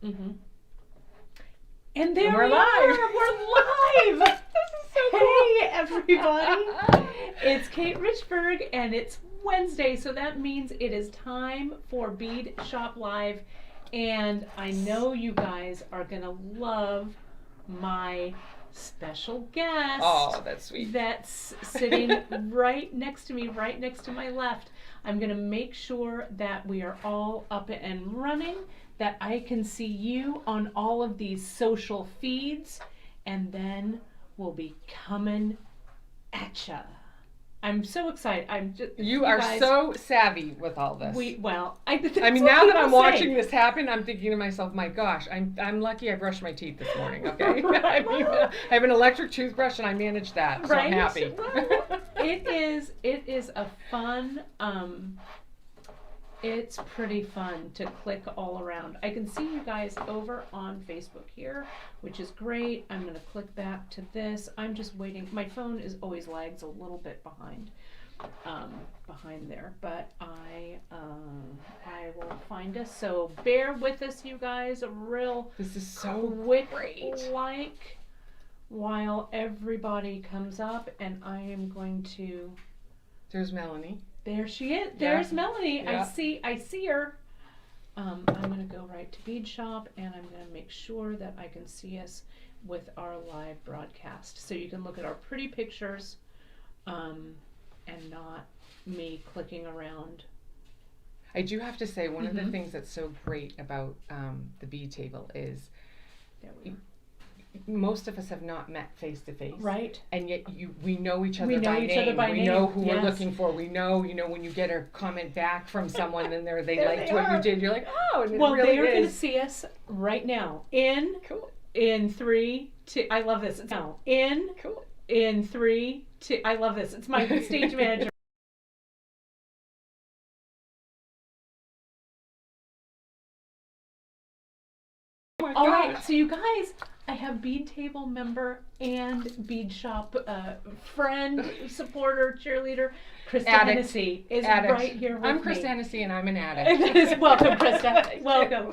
Mm-hmm. And there we're we live. are. We're live. This is so cool. Hey, everybody. It's Kate Richburg, and it's Wednesday, so that means it is time for Beadshop Live. And I know you guys are going to love my special guest. Oh, that's sweet. That's sitting right next to me, right next to my left. I'm going to make sure that we are all up and running, that I can see you on all of these social feeds, and then we'll be coming at ya. I'm so excited. You are guys, so savvy with all this. I mean, now that I'm watching this happen, I'm thinking to myself, my gosh, I'm lucky I brushed my teeth this morning, okay? Right. I mean, I have an electric toothbrush and I managed that, so right? I'm happy. Well, it is a fun, it's pretty fun to click all around. I can see you guys over on Facebook here, which is great. I'm going to click back to this. I'm just waiting. My phone is always lags a little bit behind there, but I will find us. So bear with us, you guys. A real This is so quick great. like while everybody comes up, and I am going to. There's Melanie. There she is. There's Yeah. Melanie. Yeah. I see her. I'm going to go right to Beadshop, and I'm going to make sure that I can see us with our live broadcast. So you can look at our pretty pictures and not me clicking around. I do have to say, one of the Mhm. things that's so great about the bead table is There we are. most of us have not met face to face. Right. And yet we know each other We know by each name. other by we name. know who we're Yes. looking for. We know, when you get a comment back from someone and they There liked they what are. you did, you're like, oh, and it Well, really they are going to is. see us right now. Cool. In 3, 2. I love this. Now, Cool. in 3, 2. I love this. It's my stage manager. Oh my All gosh. right, so you guys, I have Bead Table member and Beadshop friend, supporter, cheerleader, Krista Addict. Hennessy is Addict. right here with I'm me. Krista Hennessy and I'm an addict. Welcome, Krista. Welcome.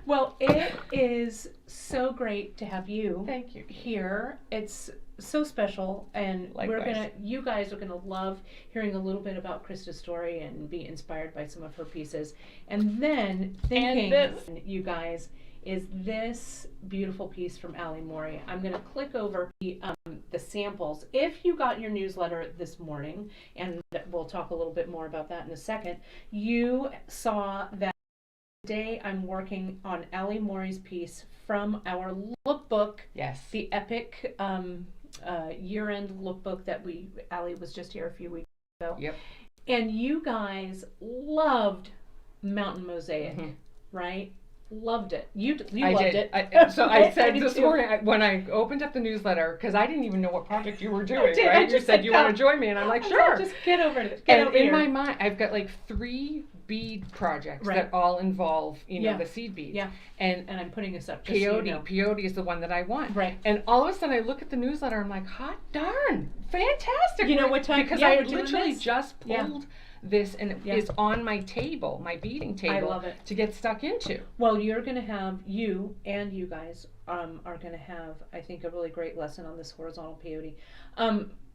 Well, it is so great to have you Thank you. here. It's so special, and Likewise. you guys are gonna love hearing a little bit about Krista's story and be inspired by some of her pieces. And then thinking, you guys, is this beautiful piece from Mori. I'm going to click over the samples. If you got your newsletter this morning, and we'll talk a little bit more about that in a second, you saw that today I'm working on Mori's piece from our lookbook, Yes. the epic year-end lookbook that Ali was just here a few weeks ago. Yep. And you guys loved Mountain Mosaic, Mhm. right? Loved it. You I loved did. it. So I said did this too. morning when I opened up the newsletter, because I didn't even know what project you were doing, did. I right? You just said said, you "Come." want to join me, and I'm like, I sure. said, just get over it. And Over in here. my mind, I've got like 3 bead projects Right. that all involve, Yeah. the seed beads. Yeah. And And I'm putting this up just so Peyote, you know. Peyote is the one that I want. Right. And all of a sudden, I look at the newsletter. I'm like, hot darn, fantastic! You know what time- Because yeah, I we're doing literally this. just Yeah. pulled this, and it Yeah. is on my table, my beading table, love it. to get stuck into. Well, you're going to have, you guys are going to have, I think, a really great lesson on this horizontal peyote.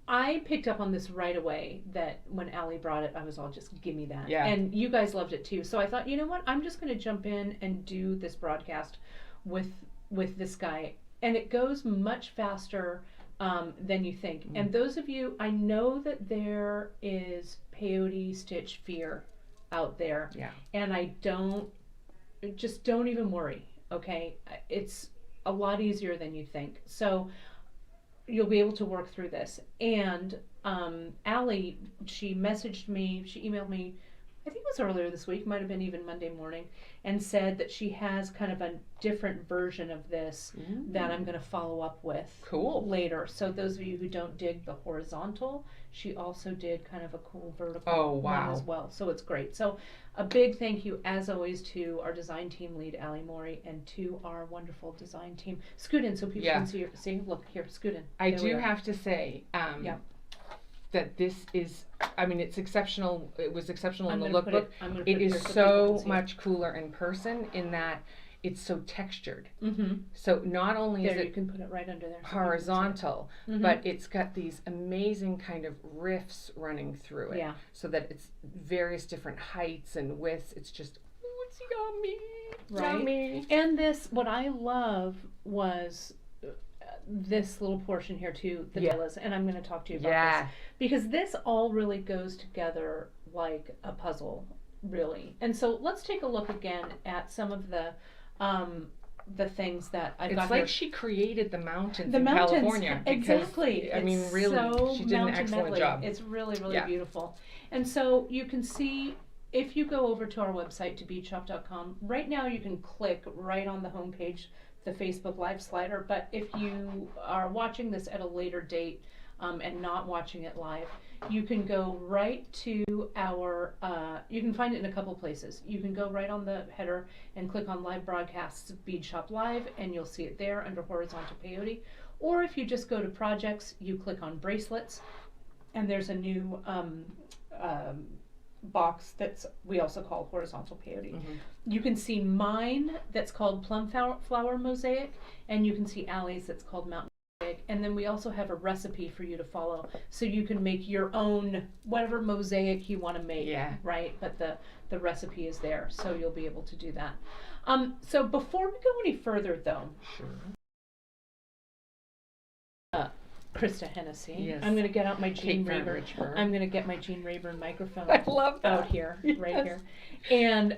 I picked up on this right away, that when Ali brought it, I was all just, give me that. Yeah. And you guys loved it too. So I thought, you know what, I'm just going to jump in and do this broadcast with this guy. And it goes much faster than you think. And those of you, I know that there is peyote stitch fear out there. Yeah. And don't even worry, okay? It's a lot easier than you think. So you'll be able to work through this. And Ali, she messaged me, she emailed me, I think it was earlier this week, might have been even Monday morning, and said that she has kind of a different version of this that I'm going to follow up with Cool. later. So those of you who don't dig the horizontal, she also did kind of a cool vertical Oh, one wow. as well. So it's great. So a big thank you, as always, to our design team lead, Mori, and to our wonderful design team. Scoot in so people Yeah. can see. Look here, scoot in. I There we do are. have to say Yeah. that this is, I mean, it's exceptional. It was exceptional in the I'm gonna lookbook. put It here is so people so can see it. much cooler in person in that it's so textured. Mm-hmm. So not only There, is you it can put it right under there. horizontal, Mm-hmm. but it's got these amazing kind of rifts running through it. Yeah. So that it's various different heights and widths. It's just, oh, it's yummy. Right. Yummy. And this, what I love was this little portion here too, the villas, and I'm going to talk to you about this. Because this all really goes together like a puzzle, really. And so let's take a look again at some of the things that I've got It's like here. she created the mountains The in mountains, California. Because, exactly. I mean, really, so she did an excellent medley. job. It's really, really beautiful. And so you can see, if you go over to our website, to beadshop.com, right now you can click right on the homepage, the Facebook Live slider. But if you are watching this at a later date and not watching it live, you can go right to our, you can find it in a couple places. You can go right on the header and click on live broadcasts of Beadshop Live, and you'll see it there under horizontal peyote. Or if you just go to projects, you click on bracelets, and there's a new box that's we also call horizontal peyote. Mm-hmm. You can see mine that's called plum flower mosaic, and you can see Allie's that's called mountain mosaic. And then we also have a recipe for you to follow, so you can make your own whatever mosaic you want to make. Right, but the recipe is there, so you'll be able to do that. So before we go any further, though, Krista Hennessy. Yes. I'm going to get out my Jean Rayburn. I'm going to get my Jean Rayburn microphone. I love that. Out here, right here. And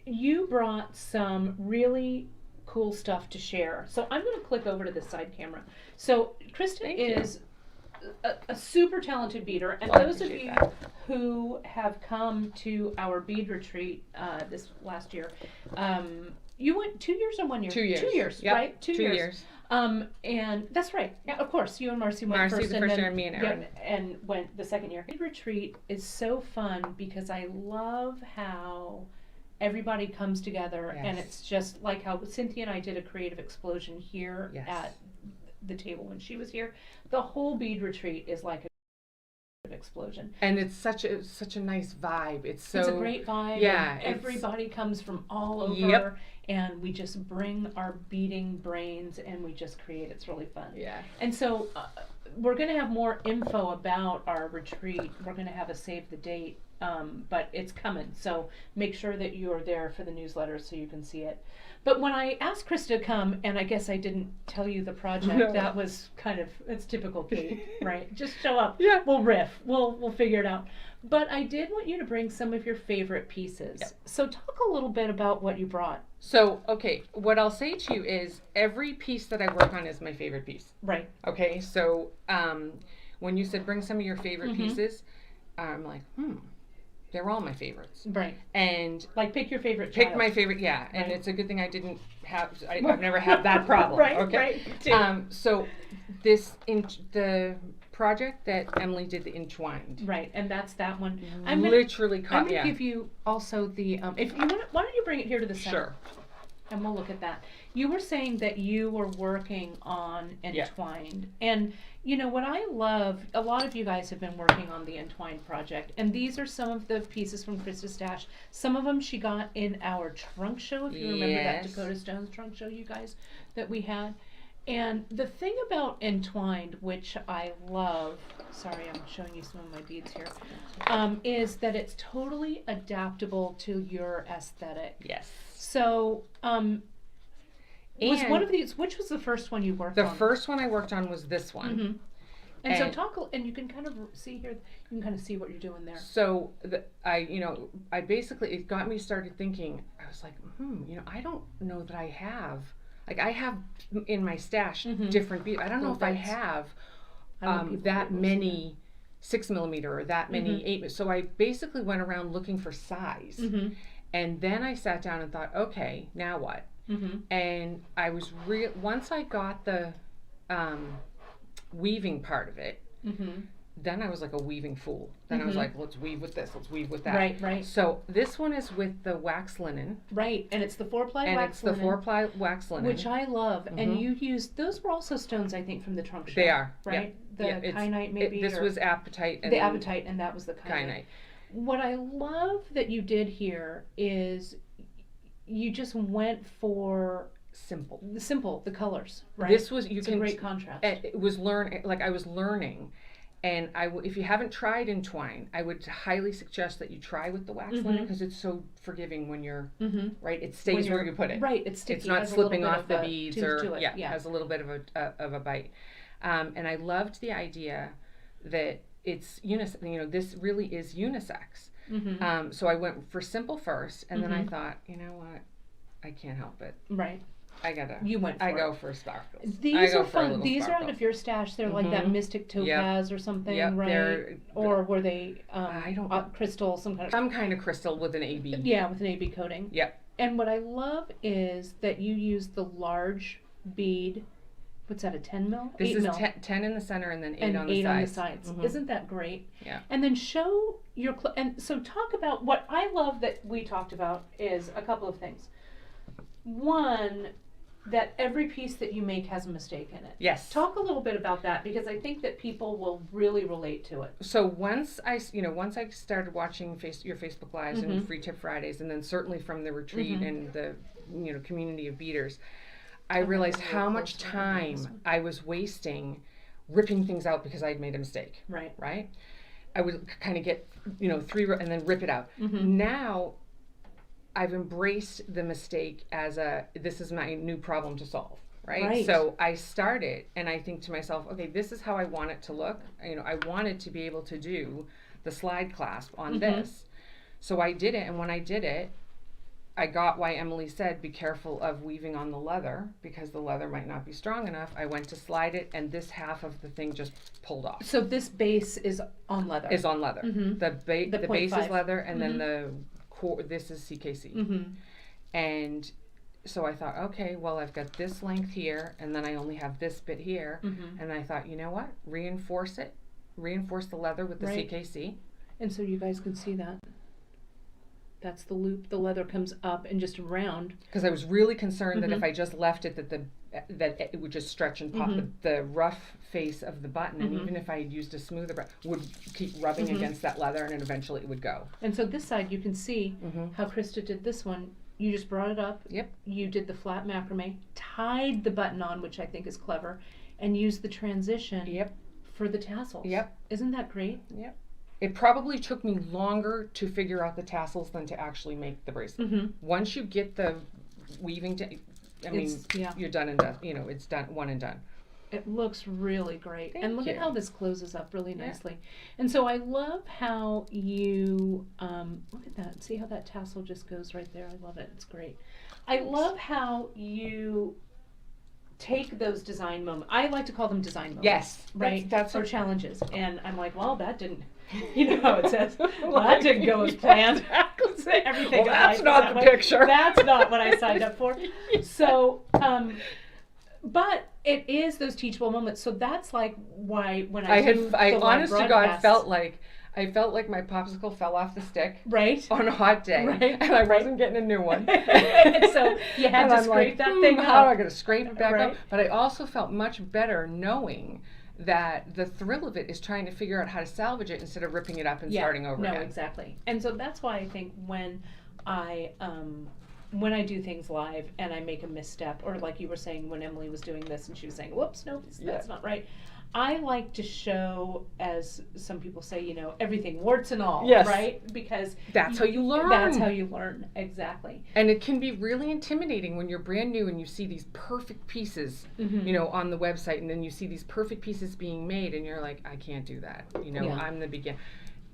you brought some really cool stuff to share. So I'm going to click over to the side camera. So Krista is a super talented beader, and those of you who have come to our bead retreat this last year, you went 2 years or 1 year? 2 years. 2 years, right? 2 years. And that's right. Yeah, of course. You and Marcy went first, the first year, and me and Erin. And went the second year. Bead retreat is so fun because I love how everybody comes together, and it's just like how Cynthia and I did a creative explosion here at the table when she was here. The whole bead retreat is like a explosion, and it's such a nice vibe. It's a great vibe. Yeah, everybody comes from all over, and we just bring our beading brains and we just create. It's really fun. And so we're going to have more info about our retreat. We're going to have a save the date, but it's coming, so make sure that you are there for the newsletter so you can see it. But when I asked Krista to come, and I guess I didn't tell you the project, that was it's typical Kate, right? Just show up. We'll riff. We'll figure it out. But I did want you to bring some of your favorite pieces. So talk a little bit about what you brought. So, okay, what I'll say to you is every piece that I work on is my favorite piece. Right. Okay, so when you said bring some of your favorite pieces, I'm like, they're all my favorites. Right. And like pick your favorite Pick child. my favorite, and it's a good thing I didn't have, I've never had that problem. Right. So the project that Emily did, the entwined. Right, and that's that one. I'm going to give you also the, if you want, why don't you bring it here to the center? Sure. And we'll look at that. You were saying that you were working on entwined. And you know what I love, a lot of you guys have been working on the entwined project, and these are some of the pieces from Krista's stash. Some of them she got in our trunk show, if you remember that Dakota Stones trunk show, you guys, that we had. And the thing about entwined, which I love, sorry, I'm showing you some of my beads here, is that it's totally adaptable to your aesthetic. Yes. So, was one of these, which was the first one you worked on? The first one I worked on was this one. And so and you can kind of see here, you can kind of see what you're doing there. So I basically, it got me started thinking, I was like, I don't know that I have, I have in my stash different beads. I don't know if I have that many 6mm or that many 8mm. So I basically went around looking for size. And then I sat down and thought, okay, now what? And I was once I got the weaving part of it, then I was like a weaving fool. Then I was like, let's weave with this, let's weave with that. Right. So this one is with the wax linen. Right, and it's the 4-ply and wax linen. And it's the 4-ply wax linen. Which I love. And you used, those were also stones, I think, from the trunk show. They are. Right? The kyanite maybe? This was apatite. The apatite, and that was the kyanite. What I love that you did here is you just went for simple, the colors, right? This was, it's a great contrast. It was I was learning. And if you haven't tried in twine, I would highly suggest that you try with the wax linen, because it's so forgiving when you're, right? It stays where you put it. Right, it's sticky. It's not slipping off the beads, or, it has a little bit of a bite. And I loved the idea that it's unisex, this really is unisex. So I went for simple first, and then I thought, you know what? I can't help it. Right. I gotta. You went for I it. go for sparkles. These are fun. These are out of your stash. They're like that mystic topaz or something, right? Or were they I don't crystal, some kind of crystal with an AB. Yeah, with an AB coating. Yep. And what I love is that you use the large bead. What's that? A 10 mil? This 8 is mil. 10 in the center and then 8 and on the 8 sides. on the sides. Isn't that great? Yeah. And then show your and so talk about what I love that we talked about is a couple of things. One, that every piece that you make has a mistake in it. Yes. Talk a little bit about that, because I think that people will really relate to it. So once I started watching your Facebook Lives and Free Tip Fridays, and then certainly from the retreat and the community of beaders, I realized how much time I was wasting ripping things out because I'd made a mistake. Right. Right? I would kind of get 3 and then rip it out. Now I've embraced the mistake as this is my new problem to solve, right? So I started, and I think to myself, okay, this is how I want it to look. I wanted to be able to do the slide clasp on this. So I did it, and when I did it, I got why Emily said, be careful of weaving on the leather, because the leather might not be strong enough. I went to slide it, and this half of the thing just pulled off. So this base is on leather. The base is leather, and then the this is CKC. And so I thought, okay, well, I've got this length here, and then I only have this bit here. And I thought, you know what? Reinforce the leather with the CKC. And so you guys can see that. That's the loop. The leather comes up and just around. Because I was really concerned that if I just left it, that it would just stretch and pop. The rough face of the button, and even if I had used a smoother, would keep rubbing against that leather, and then eventually it would go. And so this side, you can see how Krista did this one. You just brought it up. Yep. You did the flat macrame, tied the button on, which I think is clever, and used the transition for the tassels. Yep. Isn't that great? Yep. It probably took me longer to figure out the tassels than to actually make the bracelet. Once you get the weaving, you're done and done. It's done, one and done. It looks really great. Thank and look you. at how this closes up really nicely. And so I love how you, look at that. See how that tassel just goes right there? I love it. It's great. I love how you take those design moments. I like to call them design moments. Yes. Right? That's our challenges. And I'm like, well, that didn't, how it says, well, that didn't go as planned. Everything that's not the picture. That's not what I signed up for. So, but it is those teachable moments. So that's like why when I honest to God felt like my popsicle fell off the stick on a hot day, and I wasn't getting a new one. So you had to scrape that thing up. How am I going to scrape it back up? But I also felt much better knowing that the thrill of it is trying to figure out how to salvage it instead of ripping it up and starting over again. No, exactly. And so that's why I think when I do things live and I make a misstep, or like you were saying when Emily was doing this and she was saying, whoops, nope, that's not right. I like to show, as some people say, everything, warts and all, right? Because that's how you learn. That's how you learn, exactly. And it can be really intimidating when you're brand new and you see these perfect pieces, on the website, and then you see these perfect pieces being made, and you're like, I can't do that. I'm the beginner.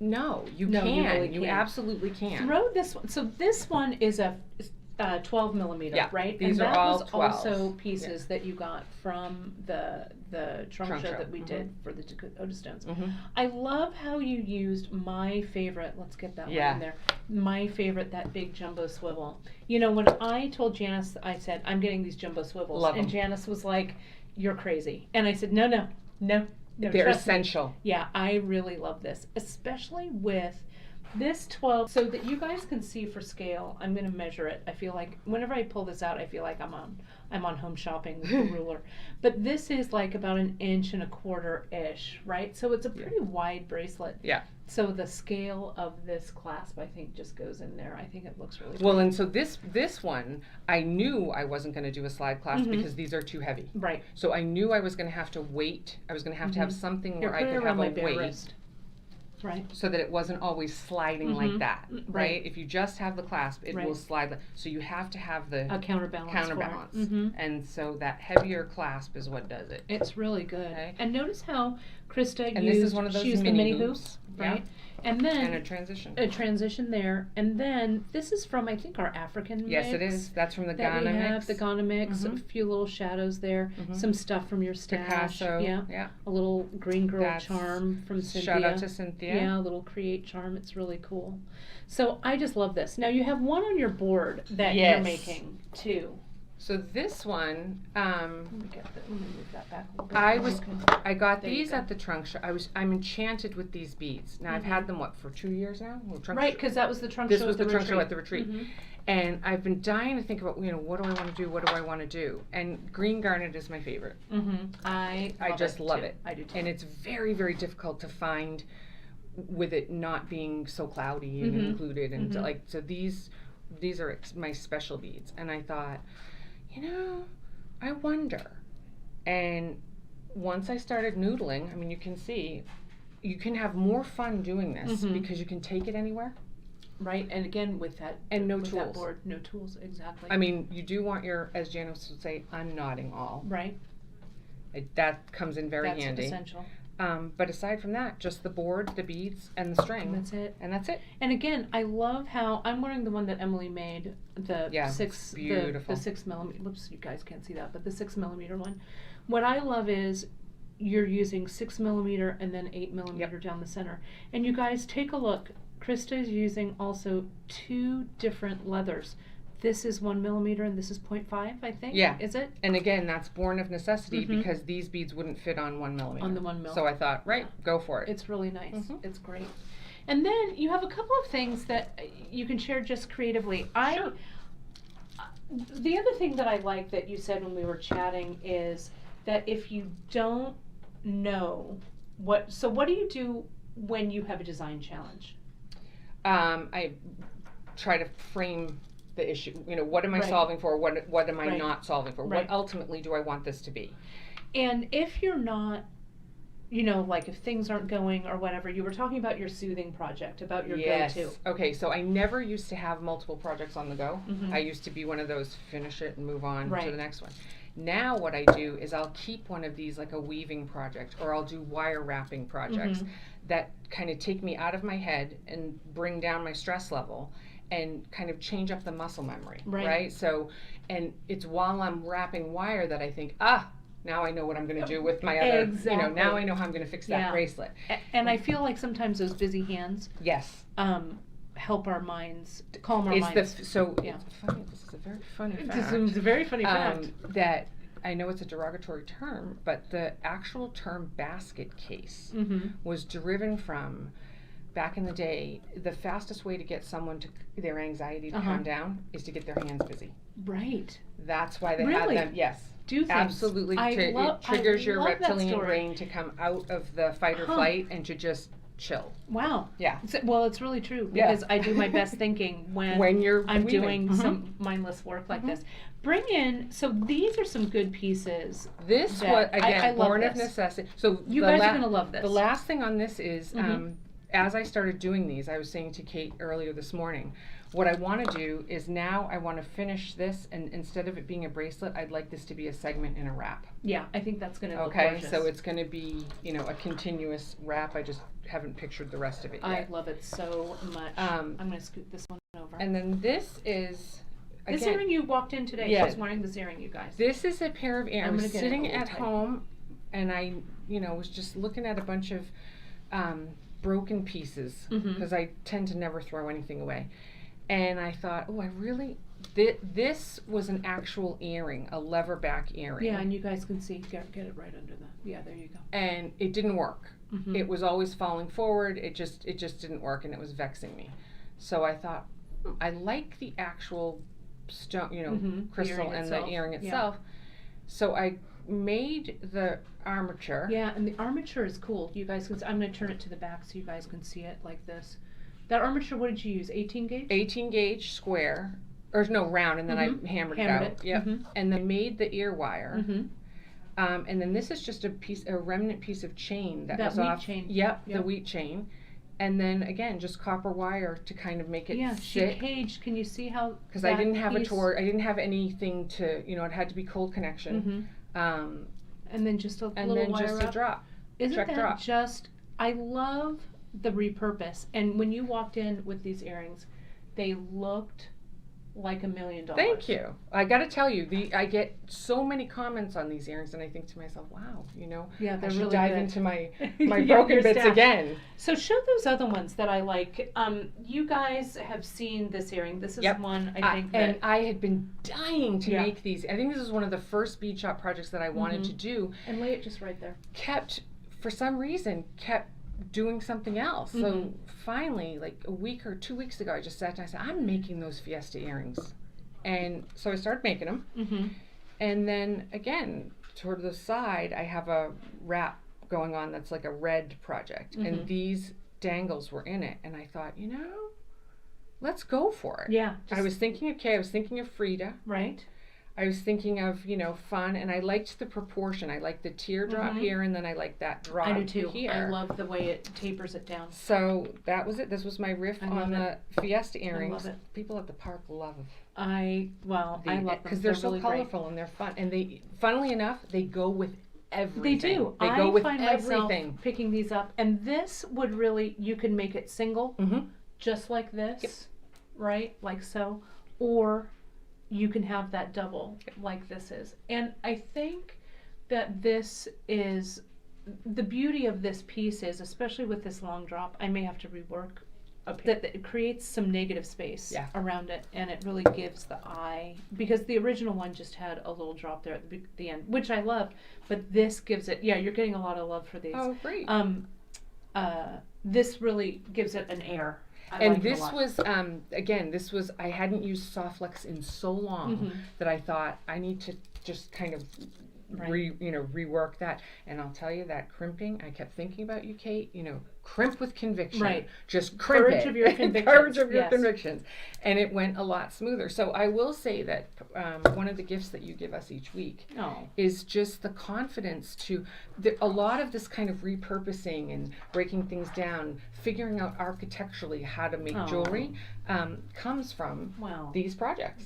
No, you can. You really you absolutely can. Throw this one. So this one is a 12 millimeter, right? These and are that all was 12. also pieces that you got from the trunk show that we did for the Dakota Stones. I love how you used my favorite. Let's get that one in there. My favorite, that big jumbo swivel. When I told Janice, I said I'm getting these jumbo swivels, and Janice was like, "You're crazy," and I said, "No, they're essential." Yeah, I really love this, especially with this 12, so that you guys can see for scale. I'm going to measure it. I feel like whenever I pull this out, I feel like I'm on home shopping with the ruler. But this is like about 1.25 inches ish, right? So it's a pretty wide bracelet. Yeah. So the scale of this clasp, I think, just goes in there. I think it looks really Well, pretty. and so this one, I knew I wasn't going to do a slide clasp because these are too heavy. Right. So I knew I was going to have to wait. I was going to have something Here, where I put it could around have my a bare weight. wrist. Right. So that it wasn't always sliding like that, Right. right? If you just have the clasp, it Right. will slide. So you have to have the A counterbalance. counterbalance. And so that heavier clasp is what does it. It's really good. Okay. And notice how Krista And used, this is one of those she used mini the mini hoops. hoops, right? And then And a transition. a transition there, and then this is from, I think, our African Yes, mix it is. That's from the that Ghana we have, mix. the Ghana mix, a few little shadows there, some stuff from your stash, Picasso. yeah, a little green girl That's- charm from Cynthia. Shout out to Cynthia. Yeah, a little create charm. It's really cool. So I just love this. Now you have one on your board that you're Yes. making too. So this one, Let me move that back a little bit. I got There you these go. at the trunk show. I'm enchanted with these beads. Now I've had them for 2 years now. Well, trunk Right, show- because that was the trunk This show was at the the trunk show retreat. at the retreat. Mhm. And I've been dying to think about, what do I want to do? What do I want to do? And green garnet is my favorite. I just love too. it. I do too. And it's very, very difficult to find with it not being so cloudy and included. And so these are my special beads. And I thought, I wonder. And once I started noodling, I mean, you can see, you can have more fun doing this because you can take it anywhere. Right, and again with that And no with tools. that board, no tools, exactly. I mean, you do want your, as Janice would say, unknotting all. Right, That comes in very that's handy. essential. But aside from that, just the board, the beads, and the string. And that's it. And that's it. And again, I love how I'm wearing the one that Emily made, the Yeah, six, beautiful. the 6 millimeter. Whoops, you guys can't see that, but the 6 millimeter one. What I love is you're using 6 millimeter and then 8 millimeter down the center. And you guys take a look. Krista is using also 2 different leathers. This is 1 millimeter and this is 0.5, I think. Yeah. Is it? And again, that's born of necessity because these beads wouldn't fit on 1 millimeter. On the 1 mil. So I thought, go for it. It's really nice. It's great. And then you have a couple of things that you can share just creatively. Sure. The other thing that I like that you said when we were chatting is that if you don't know what do you do when you have a design challenge? I try to frame the issue. What am I Right. solving for? What am I Right. not solving for? Right. What ultimately do I want this to be? And if you're not, like if things aren't going or whatever, you were talking about your soothing project, about your go-to. Okay, so I never used to have multiple projects on the go. I used to be one of those finish it and move on to the next one. Now what I do is I'll keep one of these like a weaving project, or I'll do wire wrapping projects that kind of take me out of my head and bring down my stress level and kind of change up the muscle memory, right? So, and it's while I'm wrapping wire that I think, now I know what I'm going to do with my other, Exactly. now I know how I'm going to fix that Yeah. bracelet. And I feel like sometimes those busy hands Yes. help our minds, calm our It's minds. it's funny, this is a very funny fact. It's a very funny fact. That I know it's a derogatory term, but the actual term basket case was driven from, back in the day, the fastest way to get someone their anxiety to calm down is to get their hands busy. Right. That's why they Really? had them. Yes. Do things. Absolutely. It triggers your reptilian brain to come out of the fight or flight and to just chill. Wow. Yeah. Well, it's really true Yeah. because I do my best thinking when I'm weaving. doing some mindless work like this. Bring in, so these are some good pieces. This that- was, I again, love born of this. necessity. So You the guys are going to love this. The last thing on this is, as I started doing these, I was saying to Kate earlier this morning, what I want to do is now I want to finish this, and instead of it being a bracelet, I'd like this to be a segment in a wrap. Yeah, I think that's going to look Okay, gorgeous. so it's going to be, a continuous wrap. I just haven't pictured the rest of it I yet. love it so much. I'm going to scoot this one over. And then this is, This again, earring you walked in today. Yeah. She's wearing this earring, you guys. this is a pair of earrings. I gonna was get it sitting a little at tight. home, and I, was just looking at a bunch of broken pieces because I tend to never throw anything away. And I thought, this was an actual earring, a lever back earring. Yeah, and you guys can see, get it right under the, yeah, there you go. And it didn't work. It was always falling forward. It just didn't work, and it was vexing me. So I thought, I like the actual stone, crystal earring and itself. the earring Yeah. itself. So I made the armature. Yeah, and the armature is cool. You guys can. I'm going to turn it to the back so you guys can see it like this. That armature, what did you use? 18 gauge? 18 gauge square, or no, round, and then I hammered it out. Yep. And then made the ear wire. And then this is just a remnant piece of chain that was wheat off. Chain. Yep, the wheat chain. And then again, just copper wire to kind of make it sit. She caged. Can you see how? Because I didn't have I didn't have anything to, it had to be cold connection. And then just a and little then wire just up. a drop. Isn't Check that drop. just? I love the repurpose. And when you walked in with these earrings, they looked like $1 million. Thank you. I got to tell you, I get so many comments on these earrings, and I think to myself, wow, yeah, I should really dive good. into my broken bits again. So show those other ones that I like. You guys have seen this earring. This is one I think and I had been dying to make these. I think this is one of the first Beadshop projects that I wanted to do. And lay it just right there. For some reason, kept doing something else. So finally, like a week or 2 weeks ago, I just sat down and I said, I'm making those Fiesta earrings. And so I started making them. And then again, toward the side, I have a wrap going on that's like a red project. And these dangles were in it. And I thought, let's go for it. Yeah. I was thinking of Frida. Right. I was thinking of, fun, and I liked the proportion. I liked the teardrop here, and then I liked that drop here. I do too. I love the way it tapers it down. So that was it. This was my riff on the Fiesta earrings. I love it. People at the park love I love them. because they're so really colorful great. and they're fun. And they, funnily enough, they go with everything. They do. They go with find everything. myself picking these up, and this would really, you can make it single, just like this, right? Like so, or you can have that double like this is. And I think that this is, the beauty of this piece is, especially with this long drop, I may have to rework up here, that it creates some negative space around it, and it really gives the eye, because the original one just had a little drop there at the end, which I loved, but this gives it, you're getting a lot of love for these. Oh, great. This really gives it an air. And this was, again, I hadn't used Soft Flex in so long that I thought I need to just kind of rework that. And I'll tell you that crimping, I kept thinking about you, Kate, crimp with conviction. Right. Just crimp Courage it. of your convictions. Courage of your convictions. And it went a lot smoother. So I will say that one of the gifts that you give us each week is just the confidence a lot of this kind of repurposing and breaking things down, figuring out architecturally how to make jewelry, comes from these projects.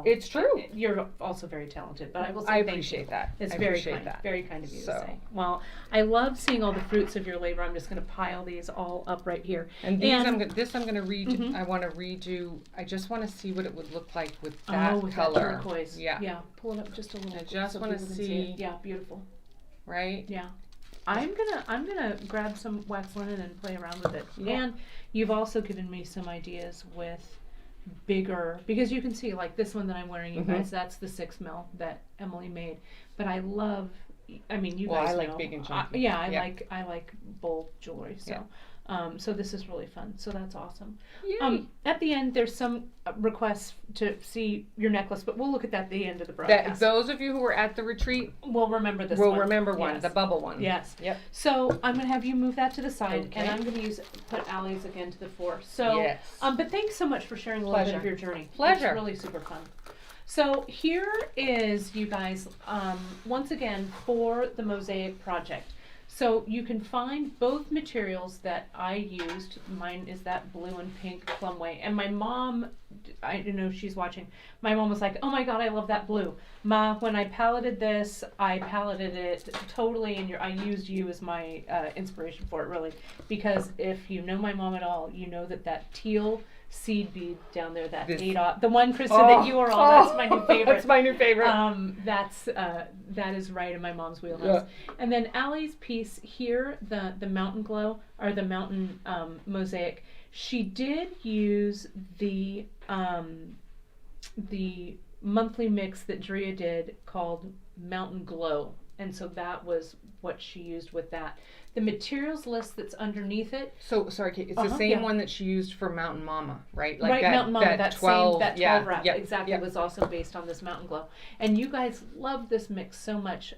It's true. You're also very talented, but I will say I appreciate that. It's very kind of you to say. Well, I love seeing all the fruits of your labor. I'm just going to pile these all up right here. And these I'm going to redo. I want to redo. I just want to see what it would look like with that color. That turquoise. Yeah. Pull it up just a little. I just want to see. Yeah, beautiful. Right. Yeah. I'm gonna grab some wax linen and play around with it. Yeah. And you've also given me some ideas with bigger, because you can see like this one that I'm wearing, you guys, that's the 6 mil that Emily made. But I love, I mean, you guys know. I like big and chunky. I like bold jewelry. So, so this is really fun. So that's awesome. Yay. At the end, there's some requests to see your necklace, but we'll look at that at the end of the broadcast. Those of you who were at the retreat will remember this will one. remember one, Yes. the bubble one. Yes. Yep. So I'm going to have you move that to the side, Okay. and I'm going to put Allie's again to the fore. So, yes. But thanks so much for sharing a little bit of your journey. Pleasure. It's really super fun. So here is, you guys, once again, for the Mosaic project. So you can find both materials that I used. Mine is that blue and pink plumway. And my mom, I don't know if she's watching, my mom was like, oh my God, I love that blue. Ma, when I palleted this, I palleted it totally, and I used you as my inspiration for it, really. Because if you know my mom at all, you know that teal seed bead down there, that the one, Krista, that you are all, that's my new favorite. That's my new favorite. That is right in my mom's wheelhouse. Yeah. And then Allie's piece here, the mountain glow, or the mountain mosaic, she did use the monthly mix that Drea did called Mountain Glow. And so that was what she used with that. The materials list that's underneath it. So sorry, Kate, it's the same one that she used for Mountain Mama, right? Like right, Mountain Mama, that 12 wrap, yep, exactly, was also based on this Mountain Glow. And you guys love this mix so much.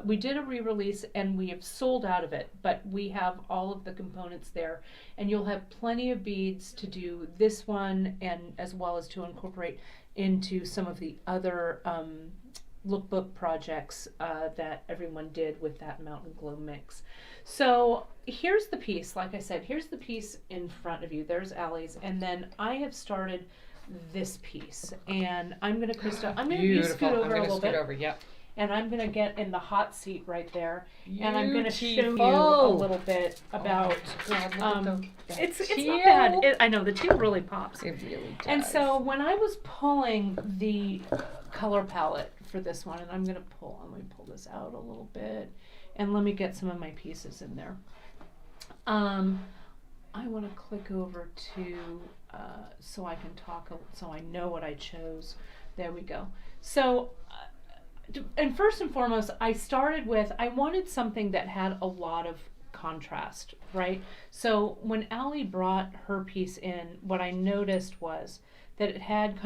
We did a re-release and we have sold out of it, but we have all of the components there, and you'll have plenty of beads to do this one, and as well as to incorporate into some of the other lookbook projects that everyone did with that Mountain Glow mix. So here's the piece. Like I said, here's the piece in front of you. There's Allie's, and then I have started this piece, and I'm gonna, Krista, I'm gonna scoot over a little bit. Yep. And I'm gonna get in the hot seat right there, and I'm gonna show you a little bit about. It's not bad. I know the teal really pops. It really does. And so when I was pulling the color palette for this one, and I'm gonna let me pull this out a little bit, and let me get some of my pieces in there. I want to click over to so I can talk, so I know what I chose. There we go. So. And first and foremost, I started with, I wanted something that had a lot of contrast, right? So when Allie brought her piece in, what I noticed was that it had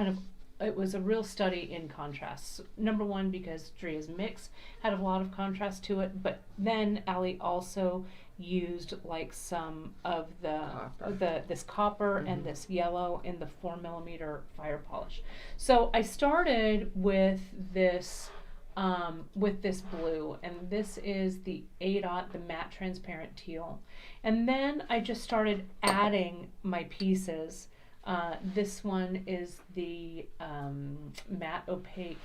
it was a real study in contrasts. Number one, because Dria's mix had a lot of contrast to it, but then Allie also used like some of this copper and this yellow in the 4mm fire polish. So I started with this blue, and this is the ADOT, the matte transparent teal. And then I just started adding my pieces. This one is the matte opaque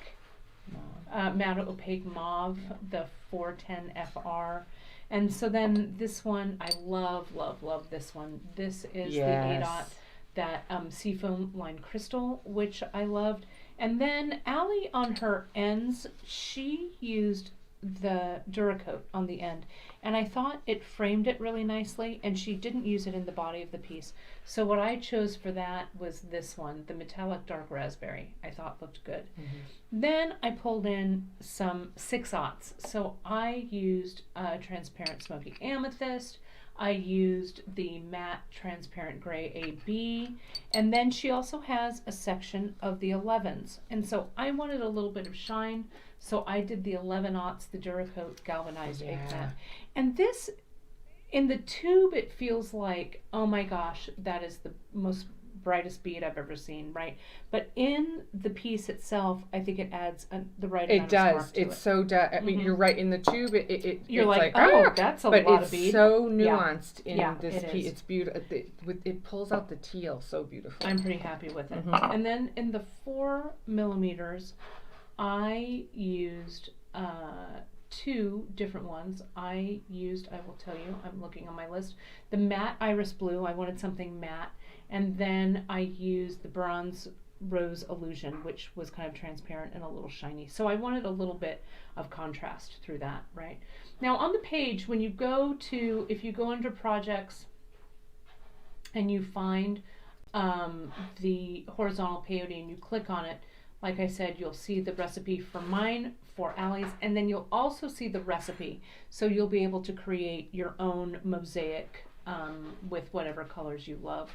mauve, the 410 FR. And so then this one, I love this one. This is the ADOT, that seafoam line crystal, which I loved. And then Allie, on her ends, she used the Duracoat on the end, and I thought it framed it really nicely, and she didn't use it in the body of the piece. So what I chose for that was this one, the metallic dark raspberry. I thought looked good. Then I pulled in some 6/0s. So I used transparent smoky amethyst. I used the matte transparent gray AB, and then she also has a section of the 11s. And so I wanted a little bit of shine, so I did the 11/0s, the Duracoat galvanized egg matte. And this, in the tube, it feels like, oh my gosh, that is the most brightest bead I've ever seen, right? But in the piece itself, I think it adds the right amount of spark to it. So does. I mean, you're right. In the tube, you're it's like, oh, that's a lot of bead. But it's so nuanced in this it piece. is. It's beautiful. It pulls out the teal so beautiful. I'm pretty happy with it. And then in the 4mm, I used 2 different ones. I will tell you, I'm looking on my list, the matte iris blue. I wanted something matte. And then I used the bronze rose illusion, which was kind of transparent and a little shiny. So I wanted a little bit of contrast through that, right? Now on the page, when you go if you go under projects and you find the horizontal peyote and you click on it, like I said, you'll see the recipe for mine, for Allie's, and then you'll also see the recipe. So you'll be able to create your own mosaic with whatever colors you love.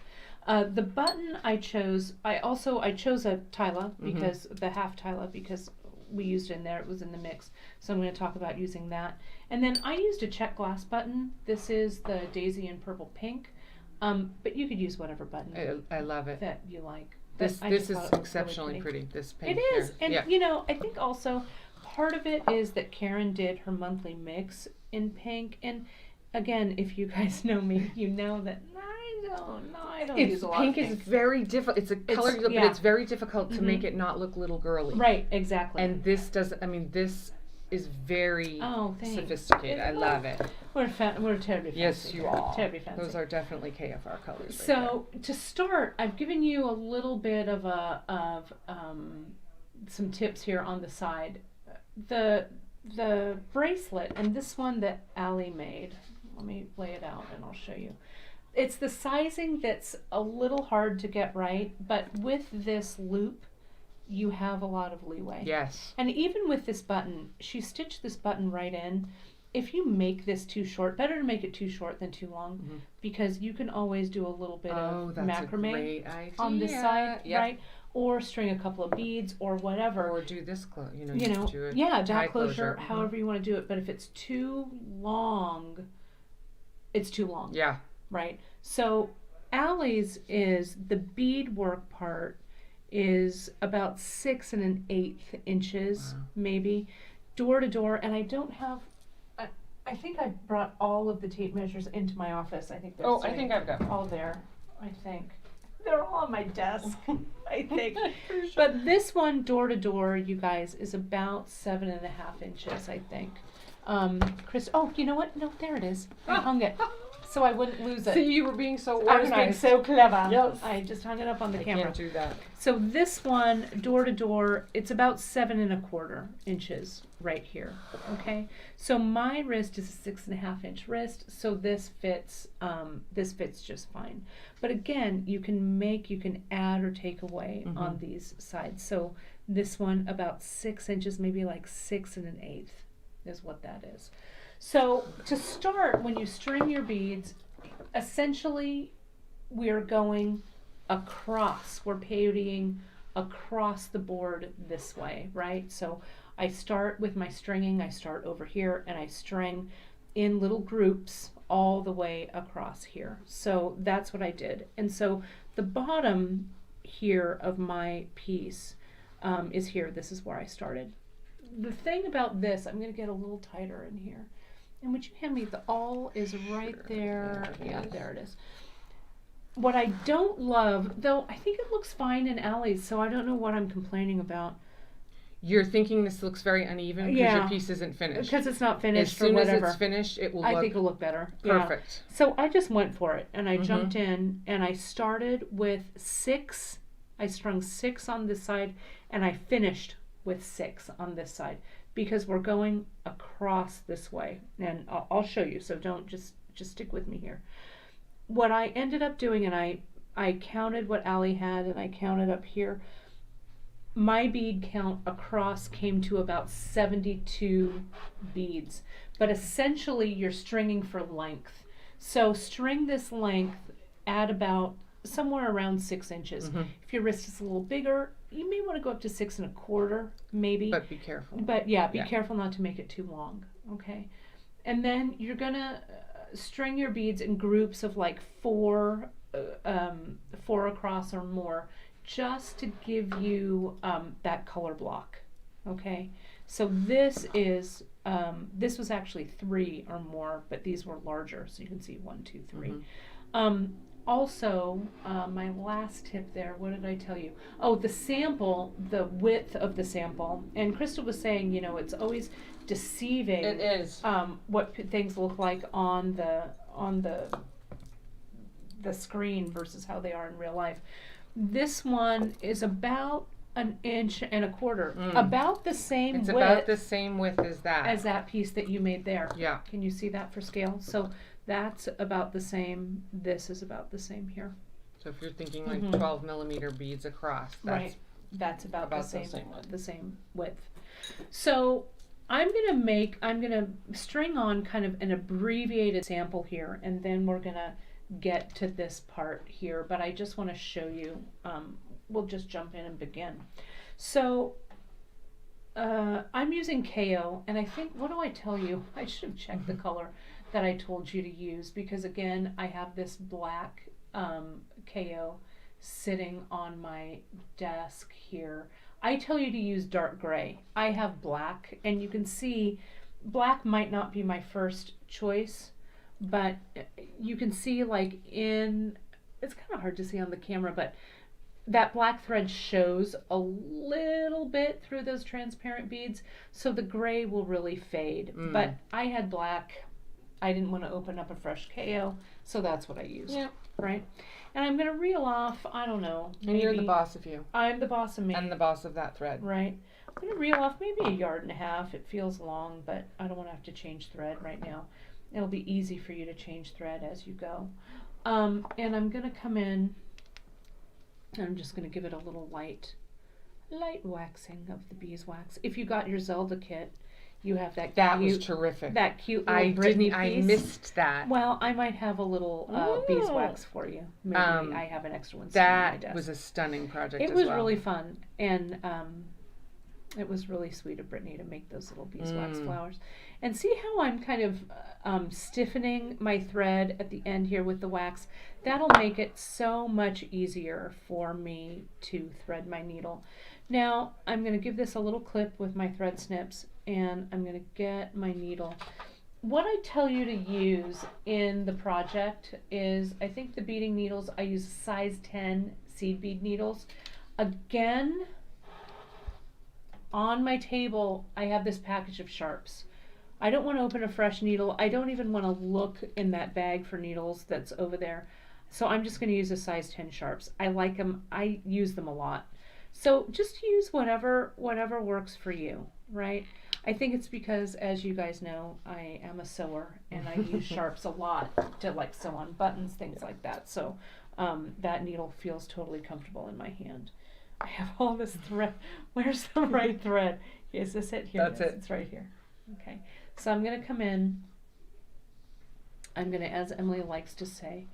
The button I chose, I chose a Tyla, because the half Tyla, because we used it in there, it was in the mix. So I'm going to talk about using that. And then I used a check glass button. This is the Daisy in Purple Pink, but you could use whatever button I love it. that you like. This is exceptionally really pretty. This pink. It is, and you know, I think also part of it is that Karen did her monthly mix in pink, and again, if you guys know me, you know that I don't use a lot of pink. Is very difficult. It's a color, but it's very difficult to make it not look little girly. Right, exactly. And this doesn't. I mean, this is very sophisticated. I love it. We're terribly fancy. Yes, you are. Terribly fancy. Those are definitely KFR colors. So to start, I've given you a little bit of some tips here on the side. The bracelet, and this one that Allie made. Let me lay it out and I'll show you. It's the sizing that's a little hard to get right, but with this loop, you have a lot of leeway. Yes. And even with this button, she stitched this button right in, if you make this too short, better to make it too short than too long, because you can always do a little bit of macrame on this side, right? Or string a couple of beads or whatever. Or do this do it tie closure, however you want to do it. But if it's too long, it's too long. Yeah. Right? So Allie's is, the beadwork part is about 6 1/8 inches, maybe, door to door. And I don't have, I think I brought all of the tape measures into my office. I think I think I've got all there. I think they're all on my desk. I think. But this one, door to door, you guys, is about 7 1/2 inches. I think. Chris. Oh, you know what? No, there it is. I hung it, so I wouldn't lose it. See, you were being so organized. I was being so clever. Yes. I just hung it up on the camera. Can't do that. So this one, door to door, it's about 7 1/4 inches right here. Okay. So my wrist is a 6 1/2 inch wrist, so this fits just fine. But again, you can add or take away on these sides. So this one about 6 inches, maybe like 6 1/8 is what that is. So to start, when you string your beads, essentially we're going across. We're peyoteing across the board this way, right? So I start with my stringing. I start over here and I string in little groups all the way across here. So that's what I did. And so the bottom here of my piece is here. This is where I started. The thing about this, I'm going to get a little tighter in here. And would you hand me the awl is right there. Yeah, there it is. What I don't love, though I think it looks fine in Allie's, so I don't know what I'm complaining about. You're thinking this looks very uneven because your piece isn't finished. Because it's not finished or whatever. As soon as it's finished, it will I think it'll look better. Perfect. Yeah. So I just went for it, and I jumped in, and I started with 6. I strung 6 on this side, and I finished with 6 on this side, because we're going across this way. And I'll show you, so don't just stick with me here. What I ended up doing, and I counted what Allie had, and I counted up here. My bead count across came to about 72 beads, but essentially you're stringing for length. So string this length at about somewhere around 6 inches. If your wrist is a little bigger, you may want to go up to 6 1/4, maybe. But be careful. But yeah, be careful not to make it too long. Okay, and then you're gonna string your beads in groups of like 4 across or more, just to give you that color block. Okay, so this is this was actually 3 or more, but these were larger, so you can see 1, 2, 3. Also, my last tip there, what did I tell you? Oh, the sample, the width of the sample. And Krista was saying, it's always deceiving. It is. What things look like on the screen versus how they are in real life. This one is about 1 1/4 inches, about the same width. It's about the same width as that. As that piece that you made there. Yeah. Can you see that for scale? So that's about the same. This is about the same here. So if you're thinking like 12 millimeter beads across, that's about the same width. So I'm gonna string on kind of an abbreviated sample here, and then we're gonna get to this part here. But I just want to show you. We'll just jump in and begin. So I'm using KO, and I think, what do I tell you? I should have checked the color that I told you to use, because again, I have this black KO sitting on my desk here. I tell you to use dark gray. I have black, and you can see black might not be my first choice, but you can see like it's kind of hard to see on the camera, but that black thread shows a little bit through those transparent beads, so the gray will really fade. But I had black. I didn't want to open up a fresh KO, so that's what I used. Yeah. Right? And I'm going to reel off, I don't know. And you're the boss of you. I'm the boss of me. And the boss of that thread. Right. I'm going to reel off maybe 1.5 yards. It feels long, but I don't want to have to change thread right now. It'll be easy for you to change thread as you go. And I'm going to come in, and I'm just going to give it a little light waxing of the beeswax. If you got your Zelda kit, You have that That cute, was terrific. that cute little Brittany piece. I missed that. Well, I might have a little beeswax for you. Maybe I have an extra one sitting on my desk. That was a stunning project It was really fun, and it was really sweet of Brittany to make those little beeswax flowers. And see how I'm kind of stiffening my thread at the end here with the wax? That'll make it so much easier for me to thread my needle. Now, I'm going to give this a little clip with my thread snips, and I'm going to get my needle. What I tell you to use in the project is, I think the beading needles, I use size 10 seed bead needles. Again, on my table, I have this package of sharps. I don't want to open a fresh needle. I don't even want to look in that bag for needles that's over there. So I'm just going to use a size 10 sharps. I like them. I use them a lot. So just use whatever works for you, right? I think it's because, as you guys know, I am a sewer and I use sharps a lot to like sew on buttons, things like that. So that needle feels totally comfortable in my hand. I have all this thread. Where's the right thread? Is this it? Here. That's it. It's right here. Okay. So I'm going to come in. I'm going to, as Emily likes to say,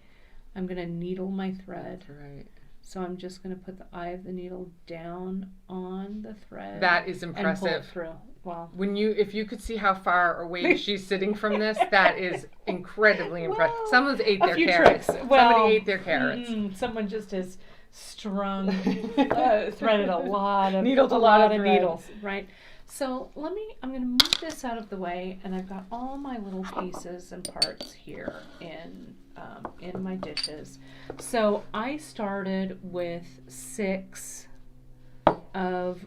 I'm going to needle my thread. That's right. So I'm just going to put the eye of the needle down on the thread. That is impressive. And pull it through. Well, if you could see how far away she's sitting from this, that is incredibly impressive. Well, Someone's ate their carrots. Tricks. Well, somebody ate their carrots. Someone just has strung, threaded a lot of needled a lot of needles, right? So I'm going to move this out of the way, and I've got all my little pieces and parts here in my dishes. So I started with 6 of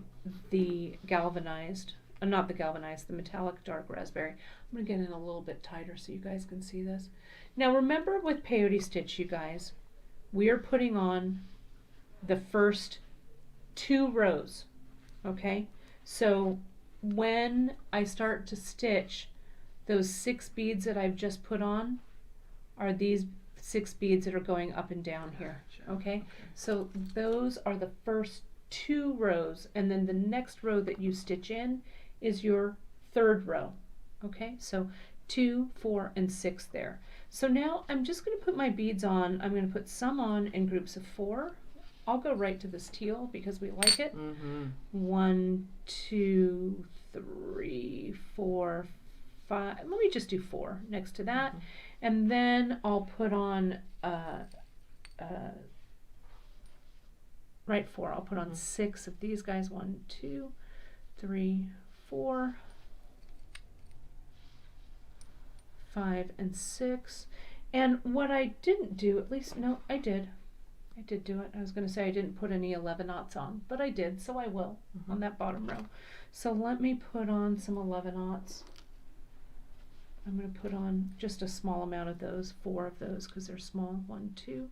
the galvanized, not the galvanized, the metallic dark raspberry. I'm going to get in a little bit tighter so you guys can see this. Now remember with peyote stitch, you guys, we are putting on the first 2 rows, okay? So when I start to stitch, those 6 beads that I've just put on are these 6 beads that are going up and down here, okay? So those are the first 2 rows, and then the next row that you stitch in is your 3rd row, okay? So 2, 4, and 6 there. So now I'm just going to put my beads on. I'm going to put some on in groups of 4. I'll go right to this teal because we like it. 1, 2, 3, 4, 5. Let me just do 4 next to that. And then I'll put on, right 4. I'll put on 6 of these guys. 1, 2, 3, 4, 5, and 6. And what I didn't do, at least, no, I did do it. I was going to say I didn't put any 11/aughts on, but I did, so I will on that bottom row. So let me put on some 11/aughts. I'm going to put on just a small amount of those, 4 of those, because they're small. 1, 2.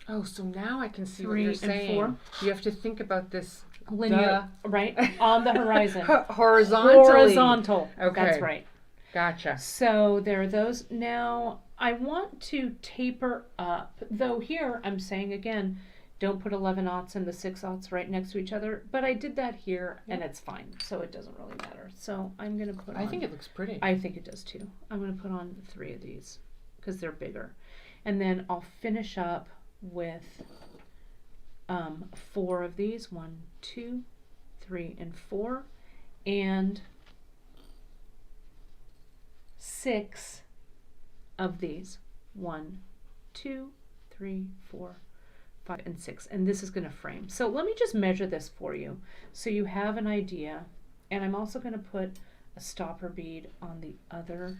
Oh, so now I can see 3 what you're and saying. 4. You have to think about this Linear, right? On the horizon. Horizontal. Okay. That's right. Gotcha. So there are those. Now I want to taper up, though here I'm saying again, don't put 11/aughts and the 6/aughts right next to each other, but I did that here and it's fine, so it doesn't really matter. So I'm going to put on, I think it looks pretty. I think it does too. I'm going to put on 3 of these because they're bigger. And then I'll finish up with 4 of these. 1, 2, 3, and 4. And 6 of these. 1, 2, 3, 4, 5, and 6. And this is going to frame. So let me just measure this for you so you have an idea. And I'm also going to put a stopper bead on the other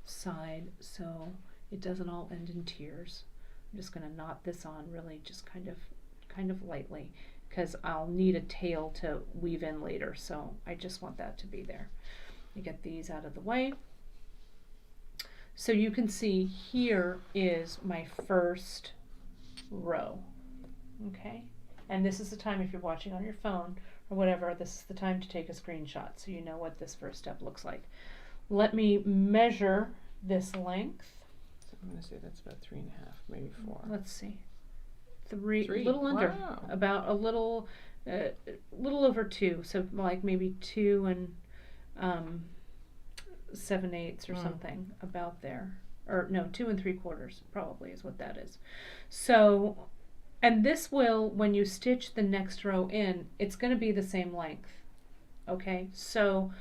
side so it doesn't all end in tears. I'm just going to knot this on really just kind of lightly because I'll need a tail to weave in later. So I just want that to be there. You get these out of the way. So you can see here is my first row, okay? And this is the time, if you're watching on your phone or whatever, this is the time to take a screenshot so you know what this first step looks like. Let me measure this length. So I'm going to say that's about 3.5, maybe 4. Let's see. 3, a 3. little under, Wow. about a little over 2, so like maybe 2 and 7/8 or something about there, or no, 2 3/4 probably is what that is. So, and this will, when you stitch the next row in, it's going to be the same length. Okay, so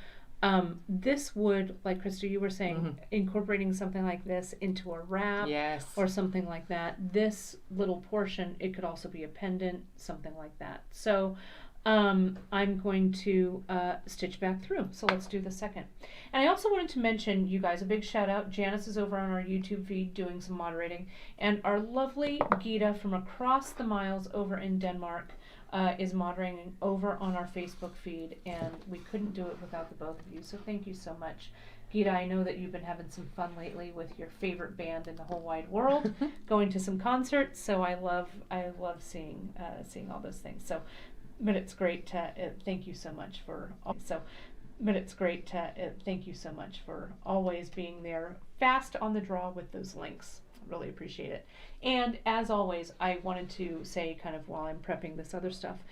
this would, like Krista, you were saying, incorporating something like this into a wrap, yes, or something like that. This little portion, it could also be a pendant, something like that. So I'm going to stitch back through. So let's do the second. And I also wanted to mention, you guys, a big shout out. Janice is over on our YouTube feed doing some moderating, and our lovely Gita from across the miles over in Denmark is moderating over on our Facebook feed, and we couldn't do it without the both of you. So thank you so much. Gita, I know that you've been having some fun lately with your favorite band in the whole wide world, going to some concerts. So I love seeing all those things. So, but it's great to thank you so much for thank you so much for always being there, fast on the draw with those links. Really appreciate it. And as always, I wanted to say, kind of while I'm prepping this other stuff,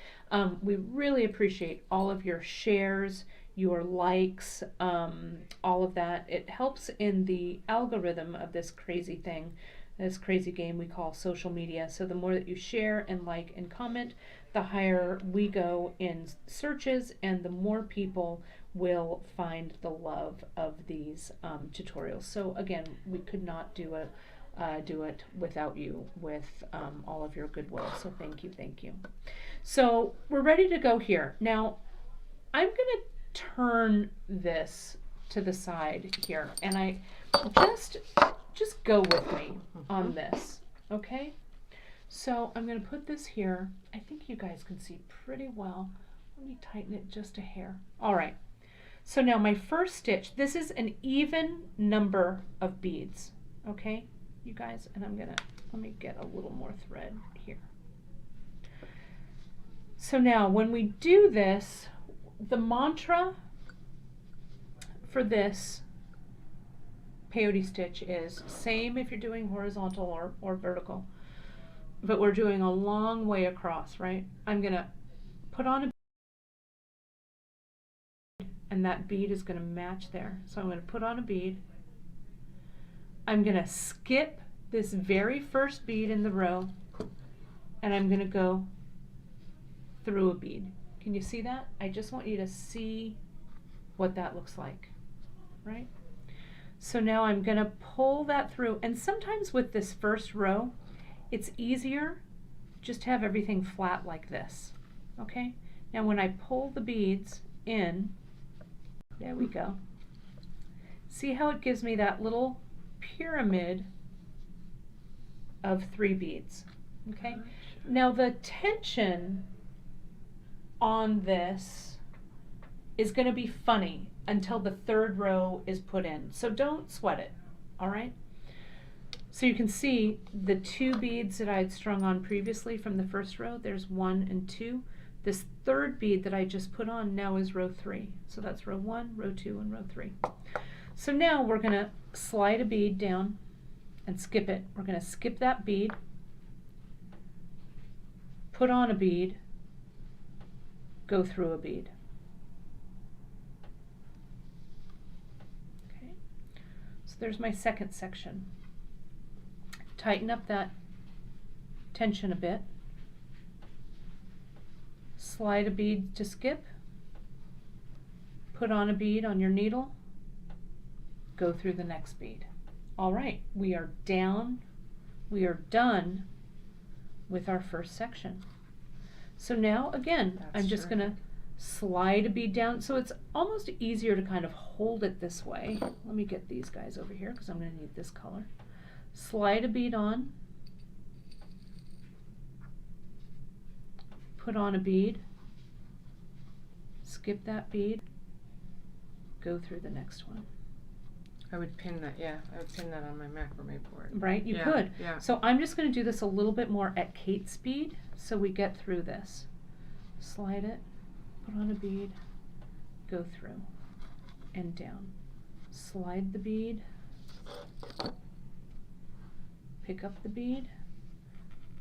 we really appreciate all of your shares, your likes, all of that. It helps in the algorithm of this crazy thing, this crazy game we call social media. So the more that you share and like and comment, the higher we go in searches, and the more people will find the love of these tutorials. So again, we could not do it without you, with all of your goodwill. So thank you, thank you. So we're ready to go here. Now I'm gonna turn this to the side here, and I just go with me on this, okay? So I'm gonna put this here. I think you guys can see pretty well. Let me tighten it just a hair. All right. So now my first stitch, this is an even number of beads, okay, you guys? And let me get a little more thread here. So now when we do this, the mantra for this peyote stitch is same if you're doing horizontal or vertical, but we're doing a long way across, right? I'm gonna put on a, and that bead is gonna match there. So I'm gonna put on a bead. I'm gonna skip this very first bead in the row, and I'm gonna go through a bead. Can you see that? I just want you to see what that looks like, right? So now I'm gonna pull that through, and sometimes with this first row, it's easier just to have everything flat like this, okay? Now when I pull the beads in, there we go. See how it gives me that little pyramid of 3 beads, okay? Now the tension on this is going to be funny until the third row is put in, so don't sweat it, all right? So you can see the 2 beads that I had strung on previously from the first row, there's 1 and 2. This third bead that I just put on now is row 3. So that's row 1, row 2, and row 3. So now we're going to slide a bead down and skip it. We're going to skip that bead, put on a bead, go through a bead. Okay, so there's my second section. Tighten up that tension a bit. Slide a bead to skip, put on a bead on your needle, go through the next bead. All right, we are done with our first section. So now again, I'm just gonna slide a bead down, so it's almost easier to kind of hold it this way. Let me get these guys over here because I'm gonna need this color. Slide a bead on, put on a bead, skip that bead, go through the next one. I would pin that, yeah, I would pin that on my macrame board. Right, you could. Yeah. So I'm just going to do this a little bit more at Kate's speed so we get through this. Slide it, put on a bead, go through, and down. Slide the bead, pick up the bead,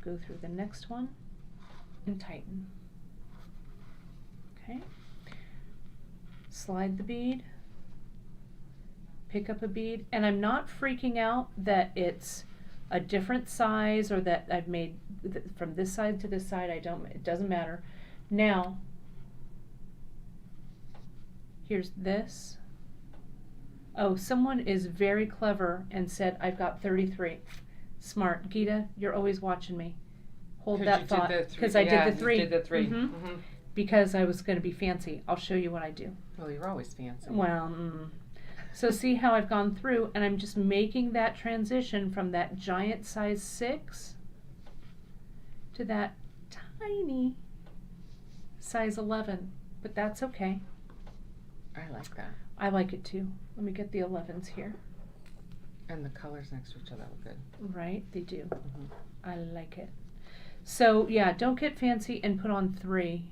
go through the next one, and tighten. Okay? slide the bead, pick up a bead, and I'm not freaking out that it's a different size or that I've made from this side to this side. It doesn't matter. Now, here's this. Oh, someone is very clever and said, I've got 33. Smart. Gita, you're always watching me. Hold that thought. Because I did the 3. You did the 3. Because I was going to be fancy. I'll show you what I do. Well, you're always fancy. Well, So see how I've gone through, and I'm just making that transition from that giant size 6 to that tiny size 11. But that's okay. I like that. I like it too. Let me get the 11s here. And the colors next to each other look good. Right, they do. I like it. So yeah, don't get fancy and put on 3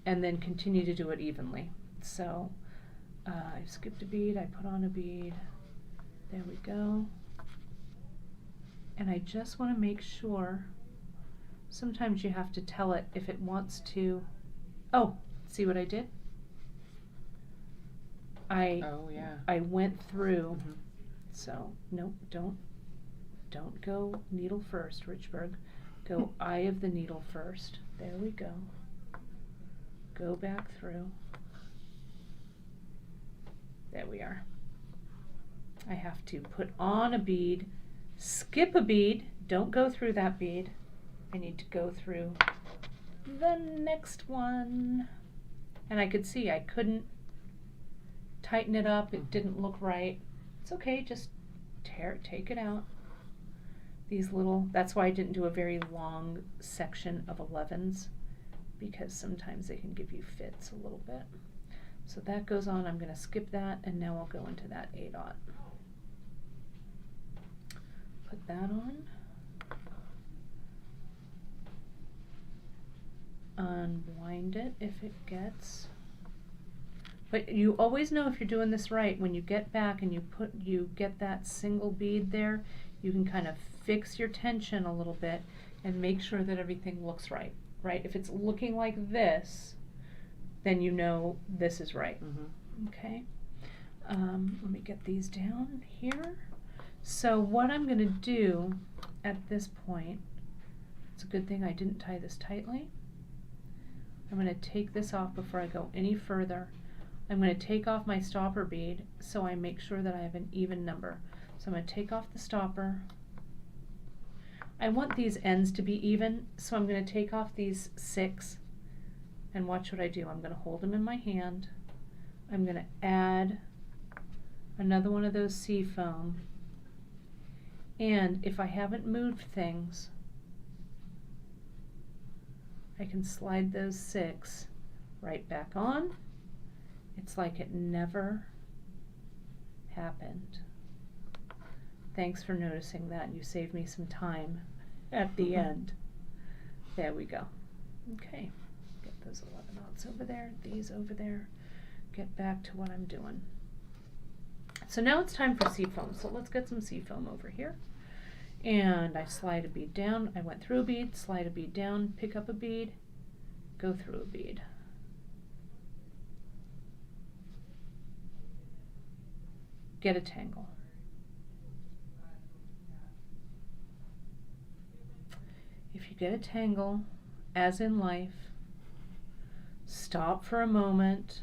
and then continue to do it evenly. So I skipped a bead, I put on a bead. There we go. And I just want to make sure, sometimes you have to tell it if it wants to. Oh, see what I did? I went through. So no, don't go needle first, Richburg. Go eye of the needle first. There we go. Go back through. There we are. I have to put on a bead, skip a bead, don't go through that bead. I need to go through the next one. And I could see I couldn't tighten it up, it didn't look right. It's okay, just take it out. These little, that's why I didn't do a very long section of 11s, because sometimes they can give you fits a little bit. So that goes on, I'm going to skip that, and now I'll go into that A-dot. Put that on. Unwind it if it gets. But you always know if you're doing this right when you get back and you get that single bead there, you can kind of fix your tension a little bit and make sure that everything looks right. Right? If it's looking like this, then you know this is right. Okay. Let me get these down here. So what I'm going to do at this point, it's a good thing I didn't tie this tightly. I'm going to take this off before I go any further. I'm going to take off my stopper bead so I make sure that I have an even number. So I'm going to take off the stopper. I want these ends to be even, so I'm going to take off these 6 and watch what I do. I'm going to hold them in my hand. I'm going to add another one of those sea foam. And if I haven't moved things, I can slide those 6 right back on. It's like it never happened. Thanks for noticing that. You saved me some time at the end. There we go. Okay. Get those 11-aughts over there, these over there. Get back to what I'm doing. So now it's time for sea foam. So let's get some sea foam over here. And I slide a bead down. I went through a bead, slide a bead down, pick up a bead, go through a bead. Get a tangle. If you get a tangle, as in life, stop for a moment,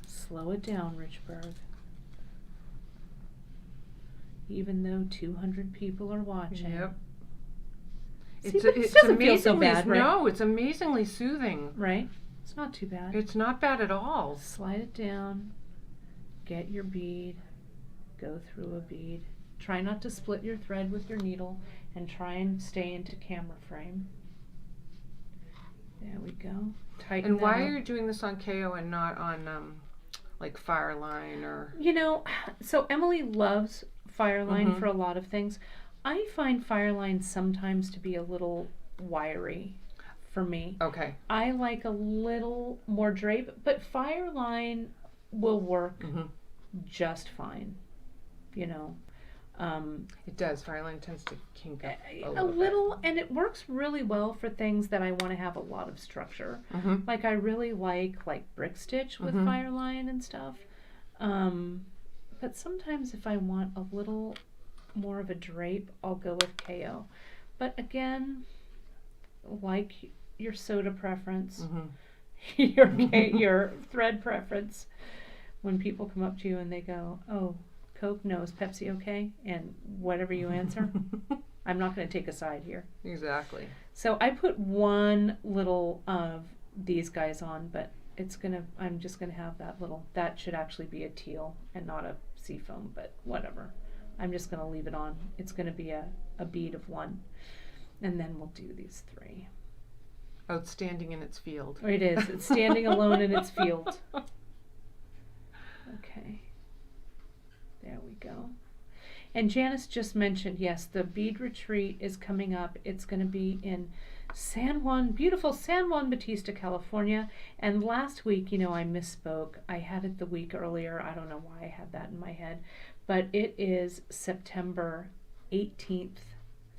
slow it down, Richburg. Even though 200 people are watching. Yep. See, it doesn't feel so bad, right? No, it's amazingly soothing. Right? It's not too bad. It's not bad at all. Slide it down, get your bead, go through a bead. Try not to split your thread with your needle and try and stay into camera frame. There we go. Tighten And why that up. are you doing this on KO and not on like Fireline or? You know, so Emily loves Fireline for a lot of things. I find Fireline sometimes to be a little wiry for me. Okay. I like a little more drape, but Fireline will work just fine, you know. It does. Fire line tends to kink up a little bit. And it works really well for things that I want to have a lot of structure. Like I really like brick stitch with fire line and stuff. But sometimes if I want a little more of a drape, I'll go with KO. But again, like your soda preference, your thread preference, when people come up to you and they go, oh, Coke, no, is Pepsi okay? And whatever you answer, I'm not going to take a side here. Exactly. So I put one little of these guys on, but I'm just gonna have that should actually be a teal and not a seafoam, but whatever. I'm just gonna leave it on. It's gonna be a bead of one. And then we'll do these 3. Outstanding in its field. It is. It's standing alone in its field. Okay. There we go. And Janice just mentioned, yes, the bead retreat is coming up. It's going to be in beautiful San Juan Bautista, California. And last week, I misspoke. I had it the week earlier. I don't know why I had that in my head. But it is September 18th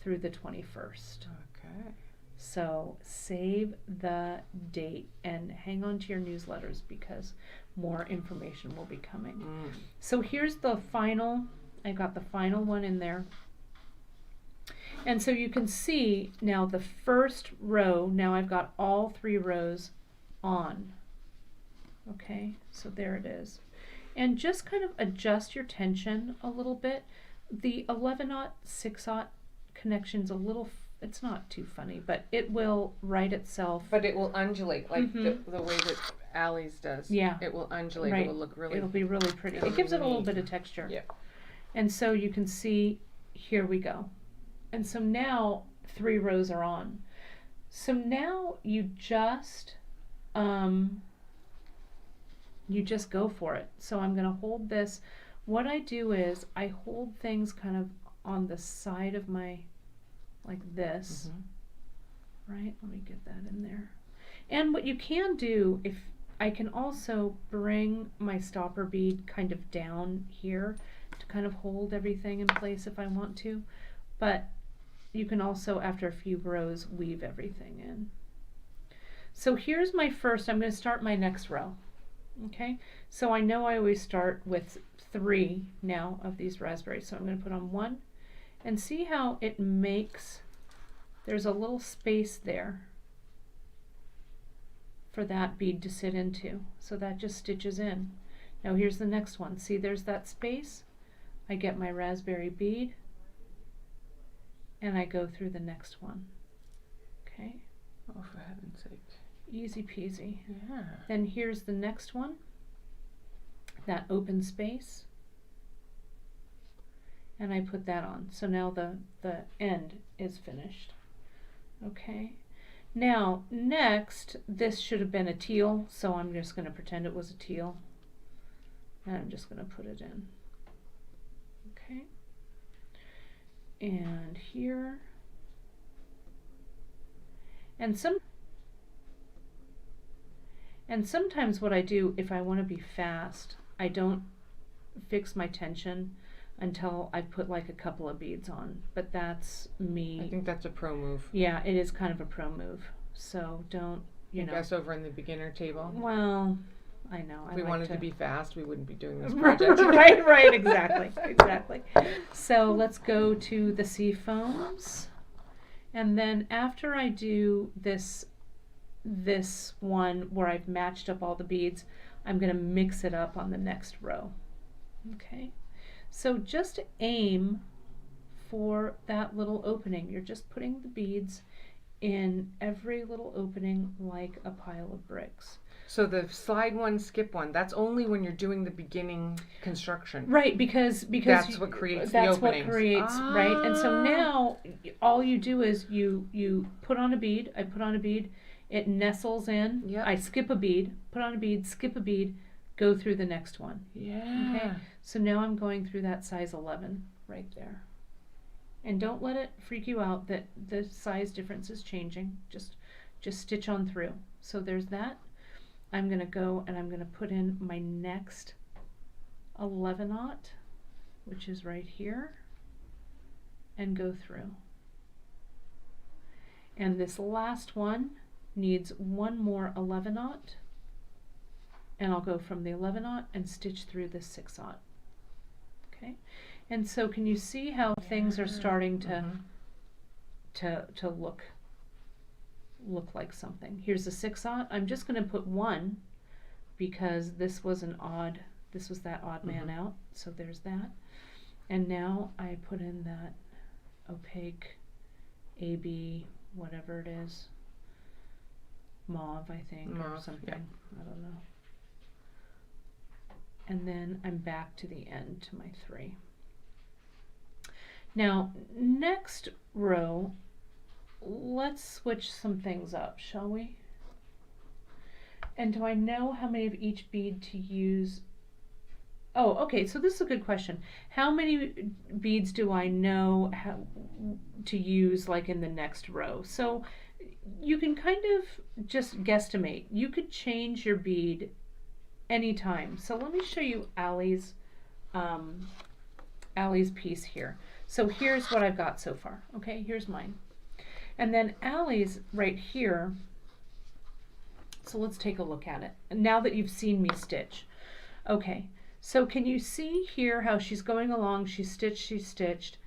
through the 21st. Okay. So save the date and hang on to your newsletters because more information will be coming. So here's the final. I got the final one in there. And so you can see now the first row, now I've got all 3 rows on. Okay, so there it is. And just kind of adjust your tension a little bit. The 11/0, 6/0 connection's it's not too funny, but it will right itself. But it will undulate like the way that Allie's does. Yeah. It will undulate. Right. It will look really. It'll be really pretty. It gives it a little bit of texture. Yeah. And so you can see, here we go. And so now 3 rows are on. So now you just go for it. So I'm going to hold this. What I do is I hold things kind of on the side of my, like this, right? Let me get that in there. And what you can do, if I can also bring my stopper bead kind of down here to kind of hold everything in place if I want to, but you can also, after a few rows, weave everything in. So here's my first, I'm going to start my next row. Okay, so I know I always start with 3 now of these raspberries, so I'm going to put on 1 and see how it makes, there's a little space there for that bead to sit into, so that just stitches in. Now here's the next one. See, there's that space. I get my raspberry bead and I go through the next one. Okay. Oh, for heaven's sake. Easy peasy. Yeah. Then here's the next one. That open space. And I put that on. So now the end is finished. Okay. Now, next, this should have been a teal, so I'm just going to pretend it was a teal. And I'm just going to put it in. Okay. And here. And sometimes what I do, if I want to be fast, I don't fix my tension until I've put like a couple of beads on. But that's me. I think that's a pro move. Yeah, it is kind of a pro move. So don't, you know. I guess over in the beginner table. Well, I know. If we wanted to be fast, we wouldn't be doing this project. Right, exactly. So let's go to the sea foams. And then after I do this one where I've matched up all the beads, I'm going to mix it up on the next row. Okay. So just aim for that little opening. You're just putting the beads in every little opening like a pile of bricks. So the slide 1, skip 1, that's only when you're doing the beginning construction. Right, because that's what creates the openings. That's what creates, right? And so now all you do is you put on a bead, I put on a bead, it nestles in, yep. I skip a bead, put on a bead, skip a bead, go through the next one. Yeah. Okay. So now I'm going through that size 11 right there. And don't let it freak you out that the size difference is changing. Just stitch on through. So there's that. I'm going to go and I'm going to put in my next 11/0, which is right here. and go through. And this last one needs one more 11/0, and I'll go from the 11/0 and stitch through this 6/0. Okay, and so can you see how things are starting to look like something? Here's the 6/0. I'm just going to put one because this was that odd man out. So there's that. And now I put in that opaque AB, whatever it is, mauve, I think, or something. Yeah. I don't know. And then I'm back to the end to my 3. Now, next row, let's switch some things up, shall we? And do I know how many of each bead to use? Oh, okay, so this is a good question. How many beads do I know how to use like in the next row? So you can kind of just guesstimate. You could change your bead anytime. So let me show you Allie's piece here. So here's what I've got so far. Okay, here's mine. And then Allie's right here. So let's take a look at it. And now that you've seen me stitch. Okay, so can you see here how she's going along? She's stitched,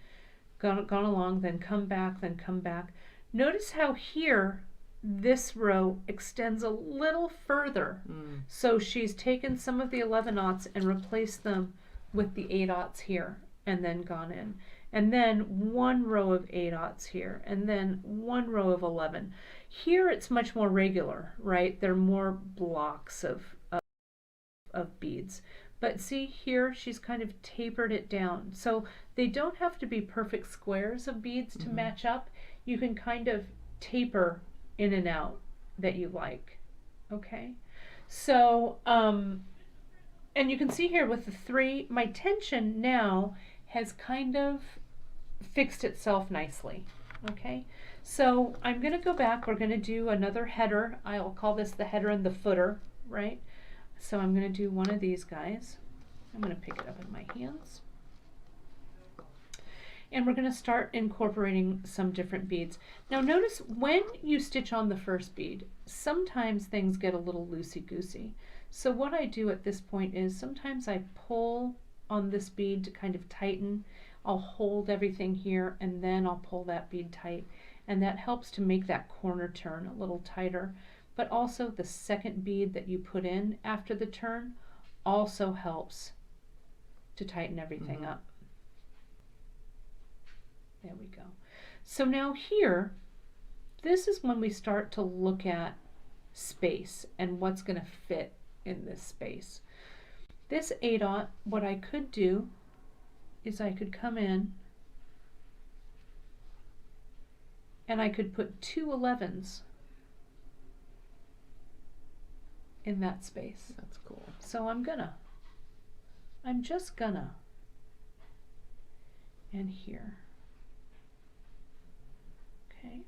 gone along, then come back, then come back. Notice how here this row extends a little further. So she's taken some of the 11/0 and replaced them with the 8/0 here and then gone in. And then one row of 8/0 here and then one row of 11. Here it's much more regular, right? There are more blocks of beads. But see here, she's kind of tapered it down. So they don't have to be perfect squares of beads to match up. You can kind of taper in and out that you like. Okay, so and you can see here with the 3, my tension now has kind of fixed itself nicely. Okay, so I'm going to go back. We're going to do another header. I'll call this the header and the footer, right? So I'm going to do one of these guys. I'm going to pick it up in my hands. And we're going to start incorporating some different beads. Now notice when you stitch on the first bead, sometimes things get a little loosey-goosey. So what I do at this point is sometimes I pull on this bead to kind of tighten. I'll hold everything here and then I'll pull that bead tight. And that helps to make that corner turn a little tighter. But also the second bead that you put in after the turn also helps to tighten everything up. There we go. So now here, this is when we start to look at space and what's going to fit in this space. This 8/0, what I could do is I could come in and I could put 2 11s in that space. That's cool. So I'm just gonna, and here. Okay.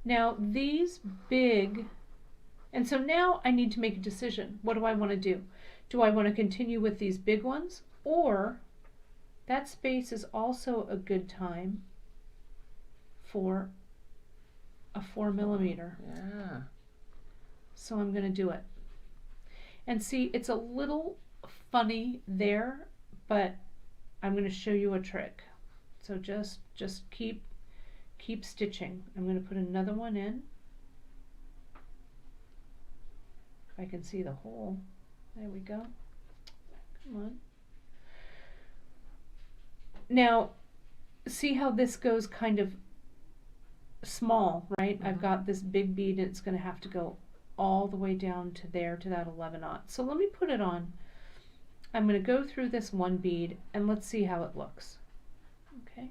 Now these big, and so now I need to make a decision. What do I want to do? Do I want to continue with these big ones, or that space is also a good time for a 4 millimeter. Yeah. So I'm going to do it. And see, it's a little funny there, but I'm going to show you a trick. So just keep stitching. I'm going to put another one in. If I can see the hole. There we go. Come on. Now, see how this goes kind of small, right? I've got this big bead and it's going to have to go all the way down to there, to that 11/0. So let me put it on. I'm going to go through this one bead and let's see how it looks. Okay.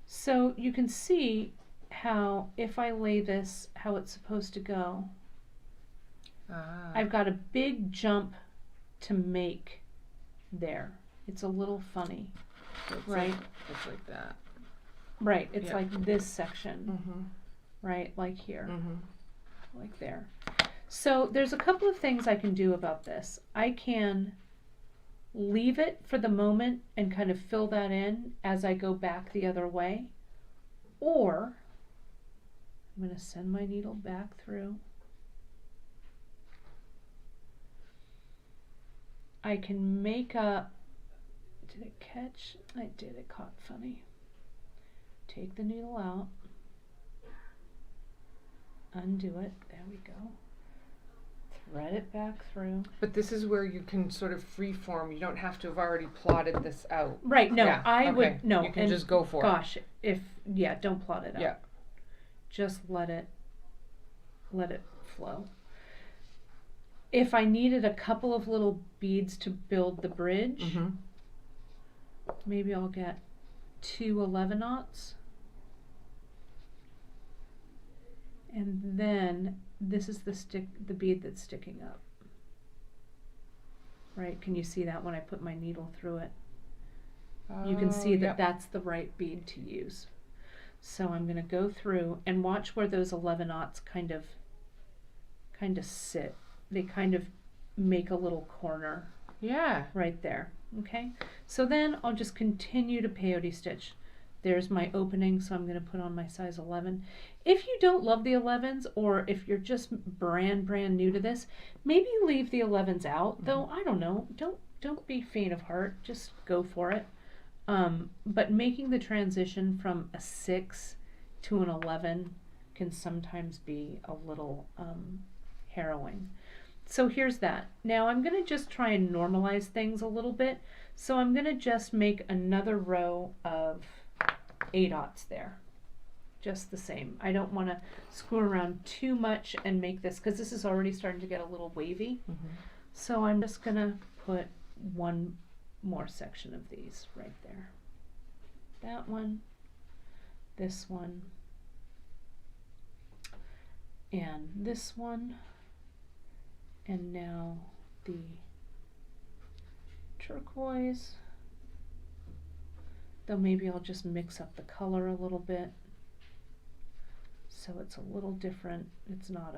So you can see how if I lay this how it's supposed to go. I've got a big jump to make there. It's a little funny, right? It's like that. Right, it's like this section, right, like here, like there. So there's a couple of things I can do about this. I can leave it for the moment and kind of fill that in as I go back the other way. Or I'm going to send my needle back through. I can make a, did it catch? I did, it caught funny. Take the needle out. Undo it, there we go. Thread it back through. But this is where you can sort of free form. You don't have to have already plotted this out. Right, no, Yeah, I okay. would, no. You can just go for it. Gosh, don't plot it out. Yeah. Just let it flow. If I needed a couple of little beads to build the bridge, Mm-hmm. maybe I'll get 2 11-aughts. And then this is the bead that's sticking up. Right, can you see that when I put my needle through it? You can see that that's the right bead to use. So I'm going to go through and watch where those 11-aughts kind of sit. They kind of make a little corner. Yeah. Right there. Okay. So then I'll just continue to peyote stitch. There's my opening, so I'm going to put on my size 11. If you don't love the 11s, or if you're just brand new to this, maybe leave the 11s out. Mm-hmm. Though I don't know. Don't be faint of heart. Just go for it. But making the transition from a 6 to an 11 can sometimes be a little harrowing. So here's that. Now I'm going to just try and normalize things a little bit. So I'm going to just make another row of 8-aughts there. Just the same. I don't want to screw around too much and make this, because this is already starting to get a little wavy. Mm-hmm. So I'm just going to put one more section of these right there. That one, this one, and this one, and now the turquoise. Though maybe I'll just mix up the color a little bit so it's a little different. It's not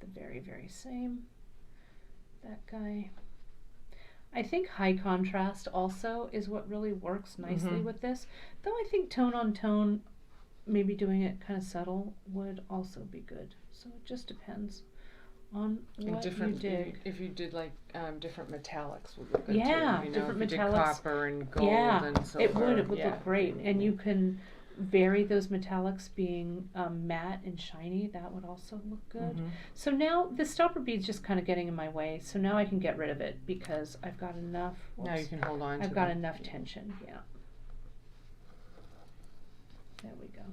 the very same. That guy. I think high contrast also is what really works nicely with this. Though I think tone on tone, maybe doing it kind of subtle would also be good. So it just depends on what you dig. If you did like different metallics would look good too. Yeah, You know, different if you metallics. Did copper and gold and silver. It would look great. And you can vary those metallics being matte and shiny. That would also look good. So now the stopper bead's just kind of getting in my way. So now I can get rid of it because I've got enough. Now you can hold on to I've got enough tension, yeah. There we go.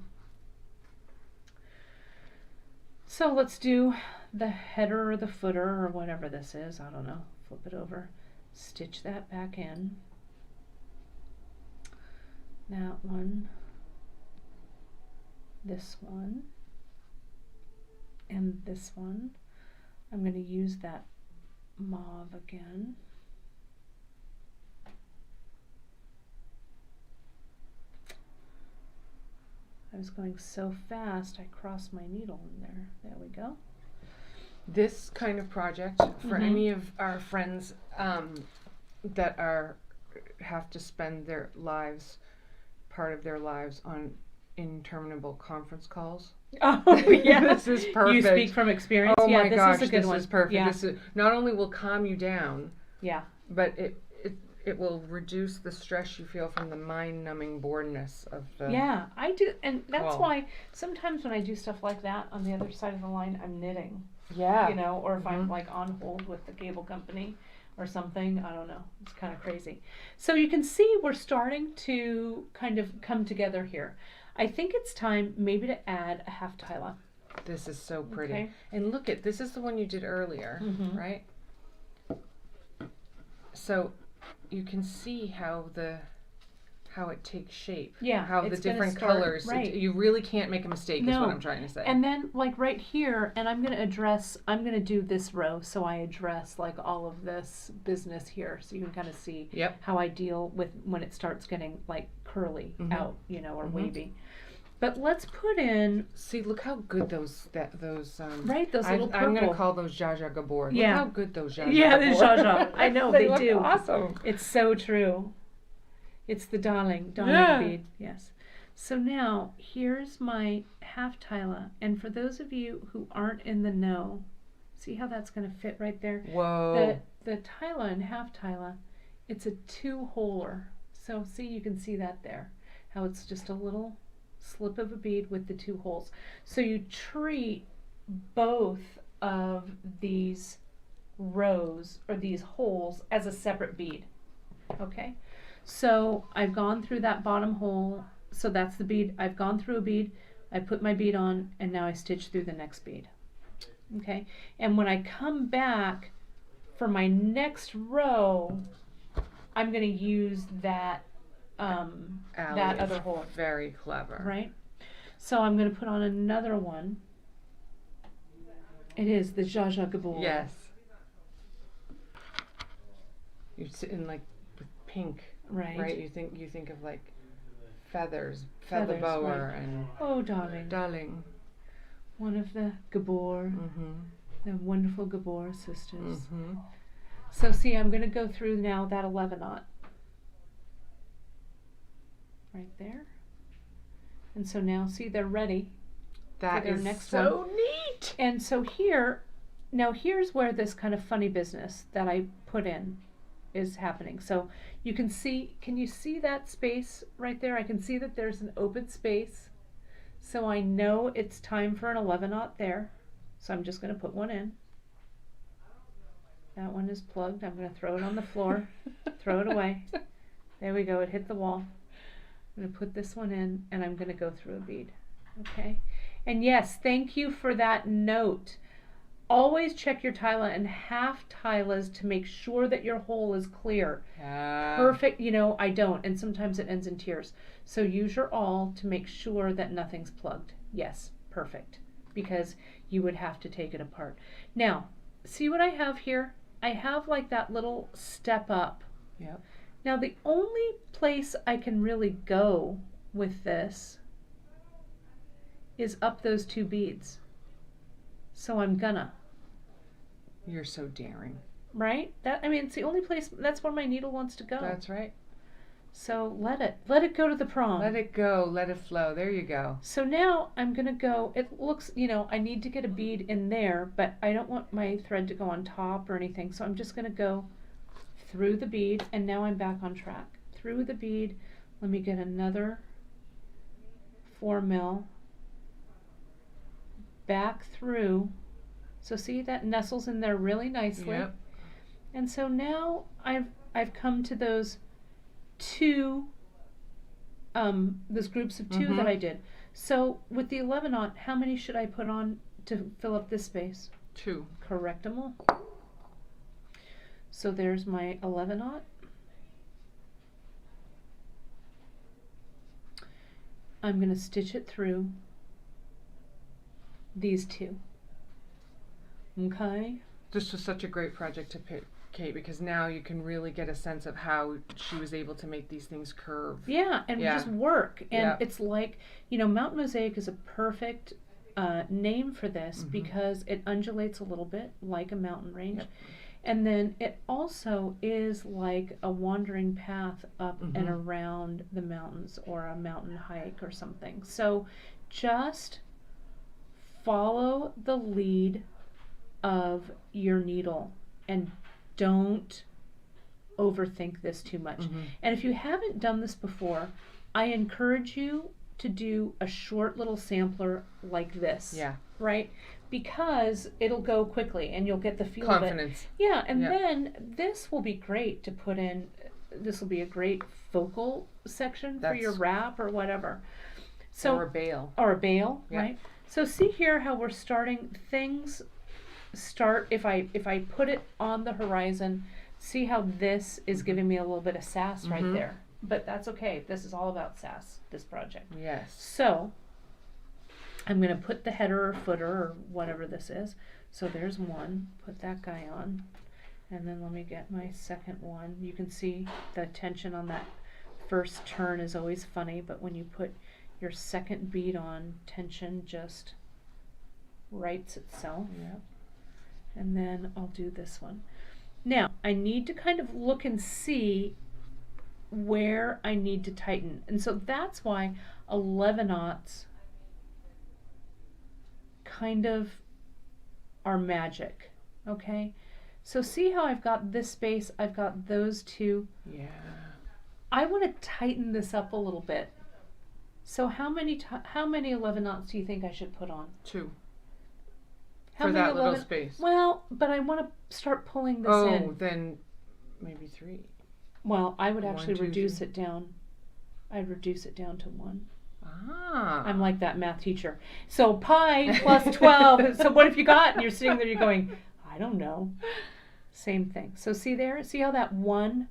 So let's do the header or the footer or whatever this is. I don't know. Flip it over. Stitch that back in. That one. This one. And this one. I'm going to use that mauve again. I was going so fast, I crossed my needle in there. There we go. This kind of project, for any of our friends that have to spend their lives, part of their lives, on interminable conference calls. Oh, yeah. This is perfect. You speak from experience? Oh yeah, my this gosh, is a good this one. is perfect. Yeah. This is, not only will calm you down, yeah, but it will reduce the stress you feel from the mind-numbing boredness of the... Yeah, I do, and that's why sometimes when I do stuff like that, on the other side of the line, I'm knitting. Yeah. You know, or if I'm like on hold with the cable company or something, I don't know. It's kind of crazy. So you can see we're starting to kind of come together here. I think it's time maybe to add a half tyla. This is so pretty. Okay. And look at, this is the one you did earlier, right? So you can see how it takes shape. Yeah. How the different colors. Right. You really can't make a mistake is what I'm trying to say. And then like right here, and I'm going to do this row so I address like all of this business here so you can kind of see how I deal with when it starts getting like curly out, you know, or wavy. But let's put in. See, look how good those Right, those little purple. I'm gonna call those Jaja Gabor. Yeah. Look how good those Jaja. Yeah, the Jaja. I know they look do. Awesome. It's so true. It's the darling bead. Yes. So now here's my half tila, and for those of you who aren't in the know, see how that's going to fit right there. Whoa. The tila and half tila, it's a 2-holer. So see, you can see that there. How it's just a little slip of a bead with the 2 holes. So you treat both of these rows or these holes as a separate bead. Okay? So I've gone through that bottom hole, so that's the bead. I've gone through a bead, I put my bead on, and now I stitch through the next bead. Okay? And when I come back for my next row, I'm going to use that that other hole. Very clever. Right? So I'm going to put on another one. It is the Jaja Gabor. Yes. You're sitting like with pink. Right. You think of like feathers, feather bower, right. And oh, darling. One of the Gabor, the wonderful Gabor sisters. So see, I'm going to go through now that 11-aught. Right there. And so now, see, they're ready that for their is next so one. neat. And so here's where this kind of funny business that I put in is happening. So you can you see that space right there? I can see that there's an open space. So I know it's time for an 11-aught there. So I'm just going to put one in. That one is plugged. I'm going to throw it on the floor, throw it away. There we go. It hit the wall. I'm going to put this one in, and I'm going to go through a bead. Okay? And yes, thank you for that note. Always check your tila and half tilas to make sure that your hole is clear. Perfect. I don't, and sometimes it ends in tears. So use your awl to make sure that nothing's plugged. Yes, perfect. Because you would have to take it apart. Now, see what I have here? I have like that little step up. Yep. Now the only place I can really go with this is up those 2 beads. So I'm gonna. You're so daring. Right? It's the only place, that's where my needle wants to go. That's right. So let it go to the prom. Let it go, let it flow. There you go. So now I'm gonna go, it looks, I need to get a bead in there, but I don't want my thread to go on top or anything. So I'm just gonna go through the bead, and now I'm back on track. Through the bead, let me get another 4 mil. Back through. So see, that nestles in there really nicely. Yep. And so now I've come to those 2 those groups of 2 that I did. So with the 11-aught, how many should I put on to fill up this space? 2. Correctable. So there's my 11-aught. I'm going to stitch it through these 2. Okay? This was such a great project to pick, Kate, because now you can really get a sense of how she was able to make these things curve. Yeah, and just work. And Yeah. it's like, Mountain Mosaic is a perfect name for this because it undulates a little bit like a mountain range. Yep. And then it also is like a wandering path up and around the mountains, or a mountain hike or something. So just follow the lead of your needle and don't overthink this too much. And if you haven't done this before, I encourage you to do a short little sampler like this. Yeah. Right? Because it'll go quickly and you'll get the feel Confidence. of it. Yeah, and then this will be great to put in. This will be a great focal section for your wrap or whatever. So, or a bail. Right? So see here how we're starting. Things start, if I put it on the horizon, see how this is giving me a little bit of sass right there. But that's okay. This is all about sass, this project. Yes. So I'm going to put the header or footer or whatever this is. So there's one. Put that guy on. And then let me get my second one. You can see the tension on that first turn is always funny, but when you put your second bead on, tension just writes itself. Yep. And then I'll do this one. Now, I need to kind of look and see where I need to tighten. And so that's why 11/0 kind of are magic, okay? So see how I've got this space, I've got those two. Yeah. I want to tighten this up a little bit. So how many 11/0 do you think I should put on? 2. How For many that little 11 space. Well, but I want to start pulling this in. Oh, then maybe 3. Well, I would 1, actually 2, reduce 3. it down. I'd reduce it down to 1. Ah. I'm like that math teacher. So pi plus 12. So what have you got? And you're sitting there, you're going, I don't know. Same thing. So see there? See how that 1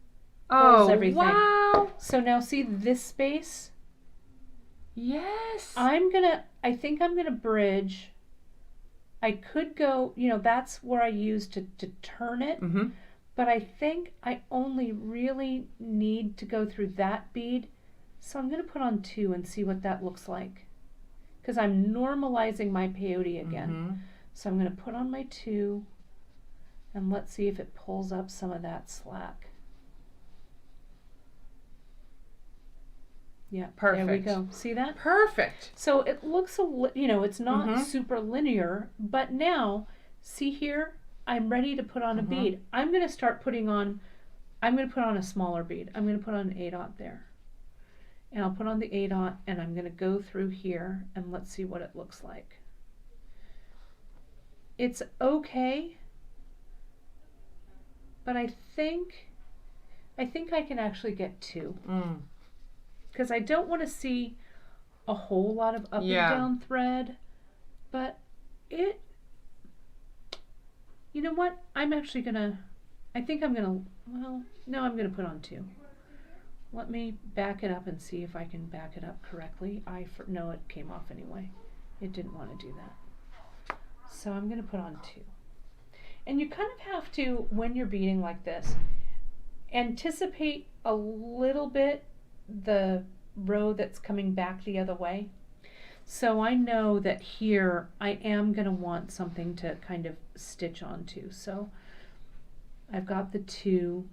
pulls everything? Wow. So now see this space? Yes. I think I'm gonna bridge. I could go, that's where I use to turn it. Mm-hmm. But I think I only really need to go through that bead. So I'm going to put on 2 and see what that looks like. Because I'm normalizing my peyote again. Mm-hmm. So I'm going to put on my 2 and let's see if it pulls up some of that slack. Yeah, Perfect. there we go. See that? Perfect. So it looks it's not super linear, but now, see here, I'm ready to put on a bead. I'm going to put on a smaller bead. I'm going to put on an 8/0 there. And I'll put on the 8/0 and I'm going to go through here and let's see what it looks like. It's okay, but I think I can actually get 2. Because I don't want to see a whole lot of up and down thread, but you know what? I'm going to put on 2. Let me back it up and see if I can back it up correctly. No, it came off anyway. It didn't want to do that. So I'm going to put on 2. And you kind of have to, when you're beading like this, anticipate a little bit the row that's coming back the other way. So I know that here I am going to want something to kind of stitch onto. So I've got the 2.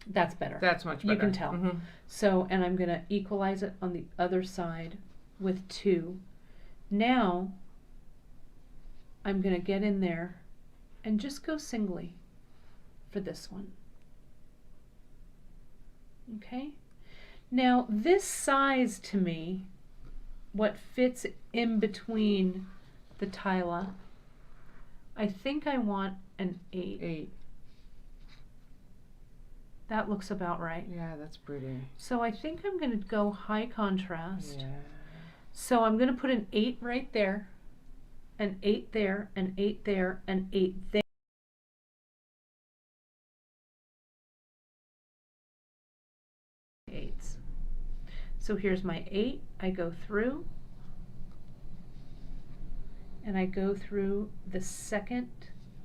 That's better. That's much better. You can tell. Mm-hmm. So, and I'm going to equalize it on the other side with 2. Now I'm going to get in there and just go singly for this one. Okay? Now this size to me, what fits in between the tila, I think I want an 8. 8. That looks about right. Yeah, that's pretty. So I think I'm going to go high contrast. Yeah. So I'm going to put an 8 right there, an 8 there, an 8 there, an 8 there. Eights. So here's my 8. I go through, and I go through the second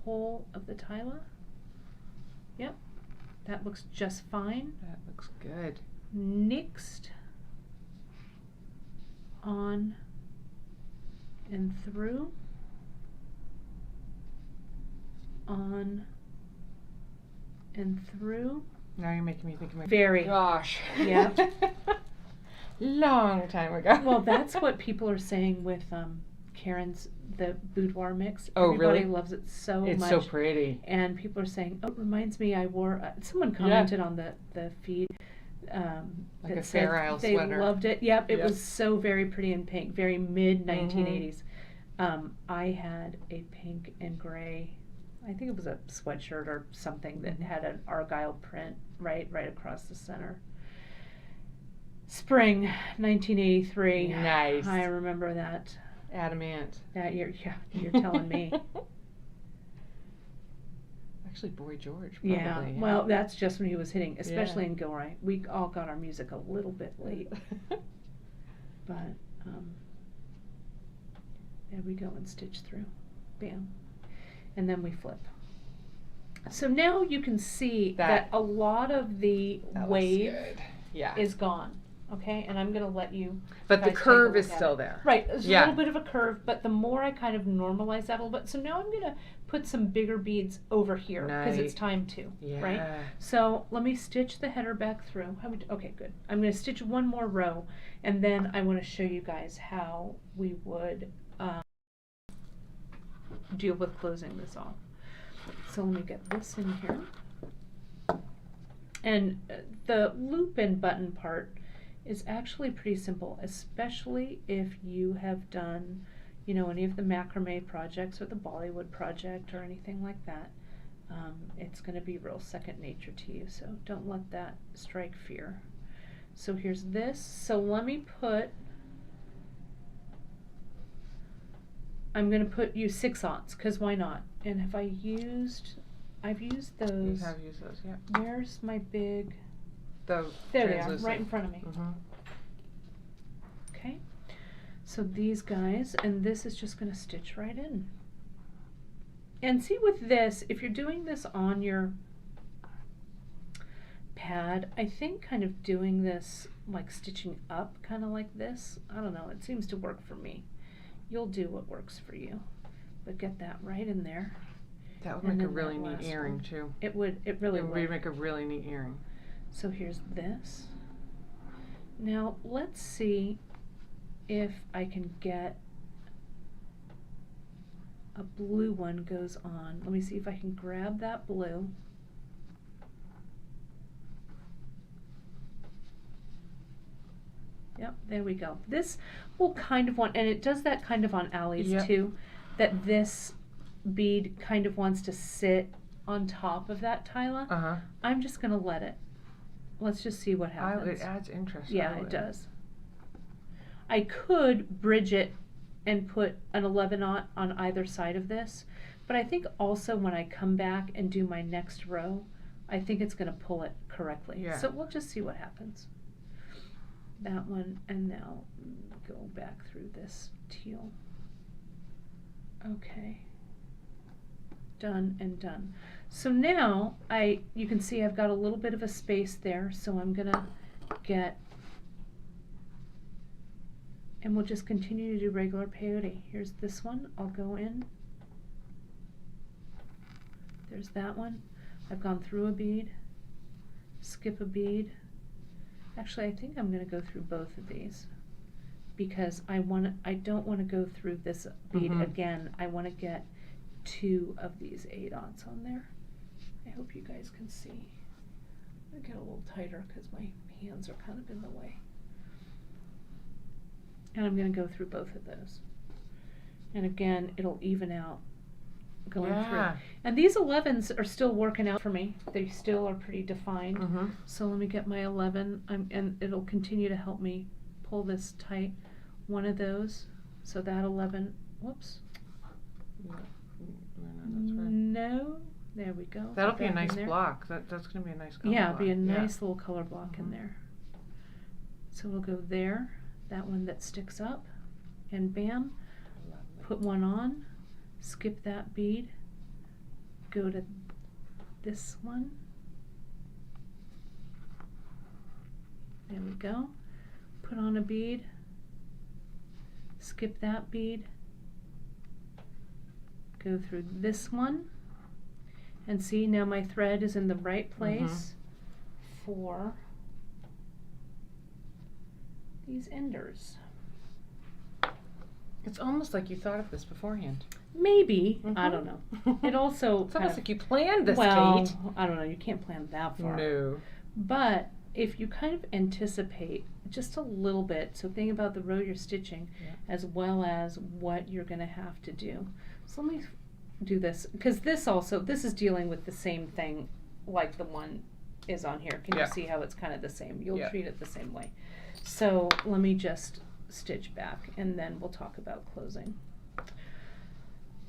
hole of the tila. Yep, that looks just fine. That looks good. Next, on and through, on and through. Now you're making me think of my Very. gosh. Yeah. Long time ago. Well, that's what people are saying with Karen's the boudoir mix. Oh, Everybody really? loves it so It's much. so pretty. And people are saying, oh, it reminds me I wore, someone commented on the feed. Like that a said Fair Isle they sweater. loved it. Yep, it Yep. was so very pretty in pink, very mid 1980s. I had a pink and gray, I think it was a sweatshirt or something that had an argyle print right across the center. Spring 1983. Nice. I remember that. Adamant. That you're telling me. Actually, Boy George. Probably, Yeah. Well, that's just when he was hitting, especially Yeah. in Gilroy. We all got our music a little bit late, but there we go and stitch through. Bam. And then we flip. So now you can see that a lot of the wave Yeah. is gone. okay? And I'm gonna let you. But the guys take a curve look is at still it. there. Right, there's Yeah. a little bit of a curve, but the more I kind of normalize that a little bit, so now I'm gonna put some bigger beads over here because it's Nice. time to, Yeah. right? So let me stitch the header back through. Okay, good. I'm gonna stitch one more row, and then I want to show you guys how we would deal with closing this off. So let me get this in here. And the loop and button part is actually pretty simple, especially if you have done, you know, any of the macrame projects or the Bollywood project or anything like that. It's going to be real second nature to you, so don't let that strike fear. So here's this. So let me put, I'm going to use 6/0 because why not? And have I've used those. You have used those, yeah. Where's my big? The There they are, right in front of me. Mm-hmm. Okay, so these guys, and this is just going to stitch right in. And see with this, if you're doing this on your pad, I think kind of doing this like stitching up kind of like this, I don't know, it seems to work for me. You'll do what works for you, but get that right in there. That would make a really neat earring too. It would, it really would. It would make a really neat earring. So here's this. Now let's see if I can get a blue one goes on. Let me see if I can grab that blue. Yep, there we go. This will kind of want, and it does that kind of on Allie's too, that this bead kind of wants to sit on top of that Tyla. Uh-huh. I'm just going to let it. Let's just see what happens. It adds interest. Yeah, it does. I could bridge it and put an 11/0 on either side of this, but I think also when I come back and do my next row, I think it's going to pull it correctly. Yeah. So we'll just see what happens. That one, and now go back through this teal. Okay. Done and done. So now you can see I've got a little bit of a space there, so I'm gonna get, and we'll just continue to do regular peyote. Here's this one, I'll go in. There's that one. I've gone through a bead, skip a bead. Actually, I think I'm gonna go through both of these because I don't wanna go through this bead again. I wanna get 2 of these 8/0 on there. I hope you guys can see. I'm gonna get a little tighter because my hands are kind of in the way. And I'm gonna go through both of those. And again, it'll even out going through. And these 11s are still working out for me. They still are pretty defined. So let me get my 11, and it'll continue to help me pull this tight. One of those, so that 11, whoops. No, there we go. That'll be a nice block. That's going to be a nice color block. Yeah, it'll be a nice little color block in there. So we'll go there, that one that sticks up, and bam, put one on, skip that bead, go to this one. There we go. Put on a bead, skip that bead, go through this one, and see now my thread is in the right place for these enders. It's almost like you thought of this beforehand. Maybe. I don't know. It also it's almost like you planned this, well, Kate. I don't know. You can't plan that far. No. But if you kind of anticipate just a little bit, so think about the row you're stitching as well as what you're going to have to do. So let me do this, because this is dealing with the same thing like the one is on here. Can you see how it's kind of the same? You'll treat it the same way. So let me just stitch back and then we'll talk about closing.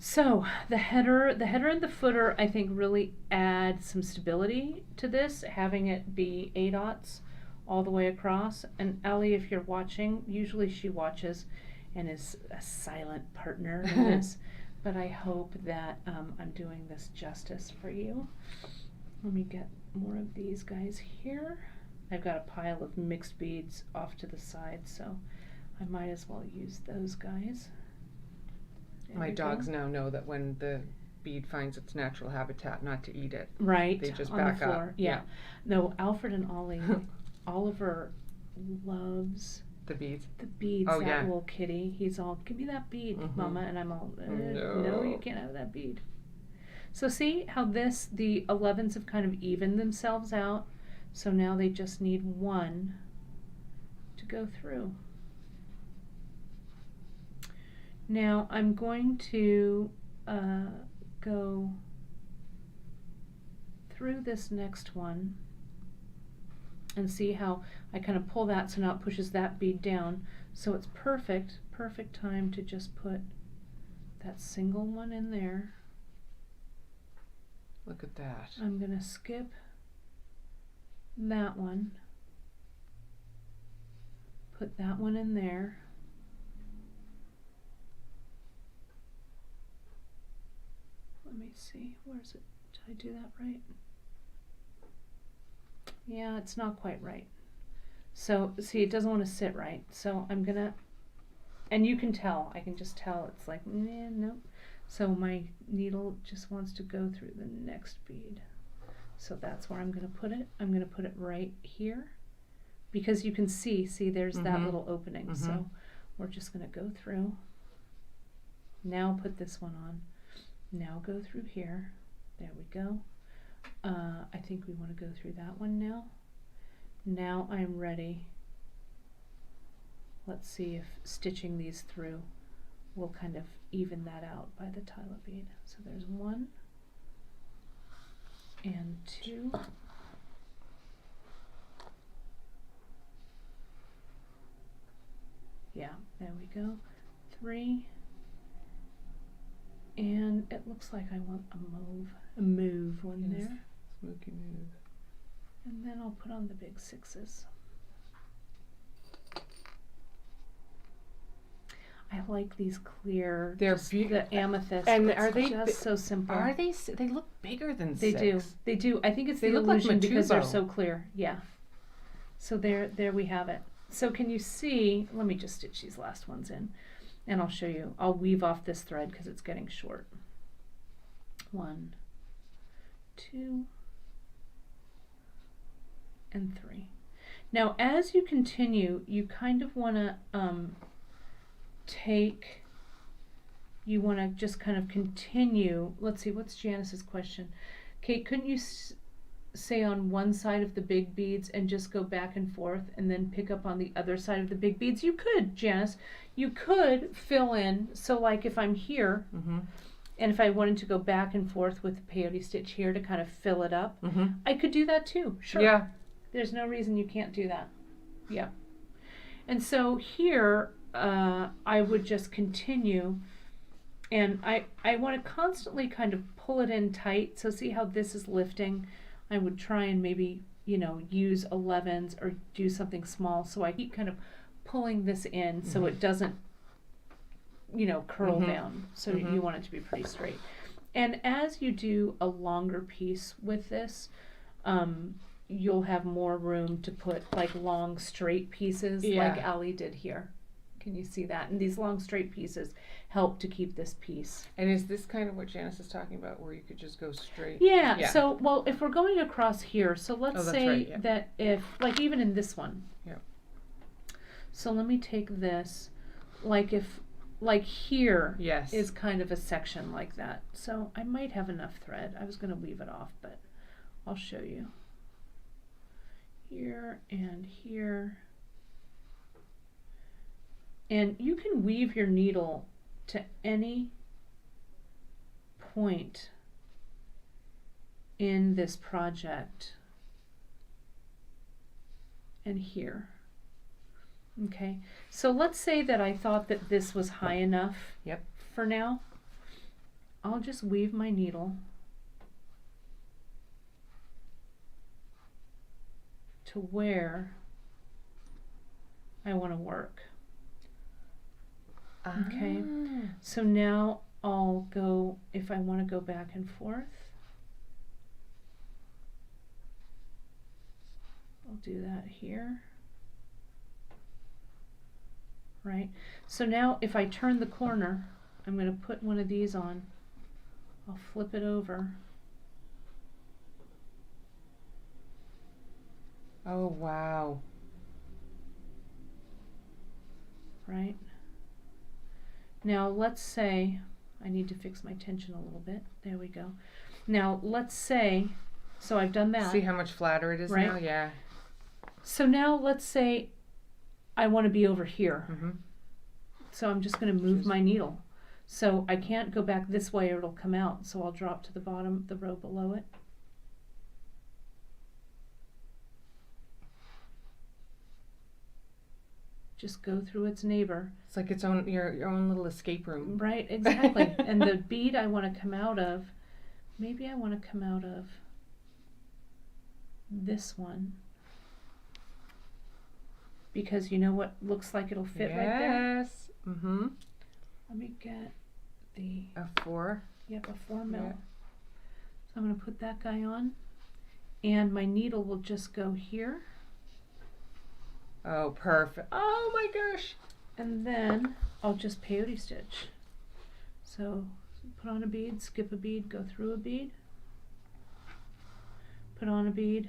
So the header and the footer I think really add some stability to this, having it be 8/0 all the way across. And Ellie, if you're watching, usually she watches and is a silent partner in this, but I hope that I'm doing this justice for you. Let me get more of these guys here. I've got a pile of mixed beads off to the side, so I might as well use those guys. There My we dogs go. now know that when the bead finds its natural habitat, not to eat it. Right, They just on back the floor. up. Yeah. No, Alfred and Ollie, Oliver loves The beads. the beads, Oh, that yeah. little kitty. He's all, give me that bead, Mama. And I'm all, no, you can't have that bead. So see how the 11s have kind of evened themselves out. So now they just need one to go through. Now I'm going to go through this next one and see how I kind of pull that so now it pushes that bead down. So it's perfect time to just put that single one in there. Look at that. I'm going to skip that one, put that one in there. Let me see, where is it? Did I do that right? Yeah, it's not quite right. So, see, it doesn't want to sit right. So I'm gonna, and you can tell, I can just tell it's like, nope. So my needle just wants to go through the next bead. So that's where I'm gonna put it. I'm gonna put it right here because you can see there's that little opening. So we're just gonna go through. Now put this one on. Now go through here. There we go. I think we want to go through that one now. Now I'm ready. Let's see if stitching these through will kind of even that out by the tile bead. So there's 1 and 2. Yeah, there we go. 3. And it looks like I want a mauve one Yes. there. Smoky move. And then I'll put on the big 6s. I like these clear, They're the amethyst. And it's are they just so simple? Are they? They look bigger than They 6. They do. I think it's They the look like illusion because they're Matubo. so clear. Yeah. So there we have it. So can you see? Let me just stitch these last ones in, and I'll show you. I'll weave off this thread because it's getting short. 1, 2, and 3. Now, as you continue, you kind of want to you want to just kind of continue. Let's see, what's Janice's question? Kate, couldn't you say on one side of the big beads and just go back and forth and then pick up on the other side of the big beads? You could, Janice. You could fill in. So like if I'm here, and if I wanted to go back and forth with the peyote stitch here to kind of fill it up, I could do that too. Sure. Yeah. There's no reason you can't do that. Yeah. And so here, I would just continue, and I want to constantly kind of pull it in tight. So see how this is lifting? I would try and maybe, use 11s or do something small. So I keep kind of pulling this in so it doesn't, curl down. So you want it to be pretty straight. And as you do a longer piece with this, you'll have more room to put like long straight pieces like Allie did here. Can you see that? And these long straight pieces help to keep this piece. And is this kind of what Janice is talking about, where you could just go straight? Yeah. So, well, if we're going across here, so let's say right, that if, like even in this one. Yeah. So let me take this, like if, like here is kind of a section like that. So I might have enough thread. I was going to leave it off, but I'll show you. Here and here. And you can weave your needle to any point in this project and here. Okay, so let's say that I thought that this was high enough for now. I'll just weave my needle to where I want to work. Okay, so now I'll go, if I want to go back and forth, I'll do that here. Right? So now if I turn the corner, I'm going to put one of these on. I'll flip it over. Oh, wow. Right? Now let's say, I need to fix my tension a little bit. There we go. Now let's say, so I've done that. See how much flatter it is now? Yeah. So now let's say I want to be over here. Mm-hmm. So I'm just going to move my needle. So I can't go back this way or it'll come out. So I'll drop to the bottom, the row below it. Just go through its neighbor. It's like its own your own little escape room. Right, exactly. And the bead I want to come out of, maybe I want to come out of this one. Because you know what looks like it'll fit right there? Yes. Mm-hmm. Let me get the... A 4? Yep, a 4 mil. Yeah. So I'm going to put that guy on. And my needle will just go here. Oh, perfect. Oh my gosh. And then I'll just peyote stitch. So put on a bead, skip a bead, go through a bead. Put on a bead,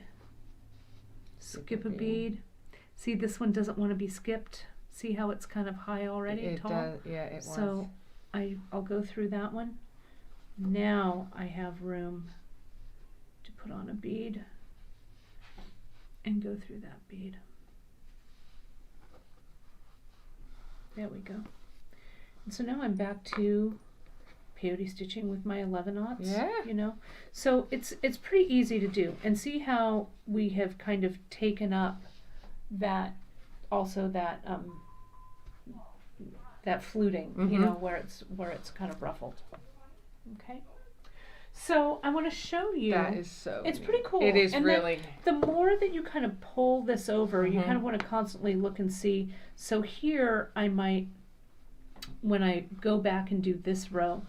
skip a bead. See, this one doesn't want to be skipped. See how it's kind of high already, It tall? does, yeah, it was. So I'll go through that one. Now I have room to put on a bead and go through that bead. There we go. And so now I'm back to peyote stitching with my 11/0. Yeah. You know, so it's pretty easy to do. And see how we have kind of taken up that that fluting, Mm-hmm. you know, where it's kind of ruffled. Okay. So I want to show you. That is so It's neat. pretty cool. It is and really. The more that you kind of pull this over, you Mhm. kind of want to constantly look and see. So here I might, when I go back and do this row,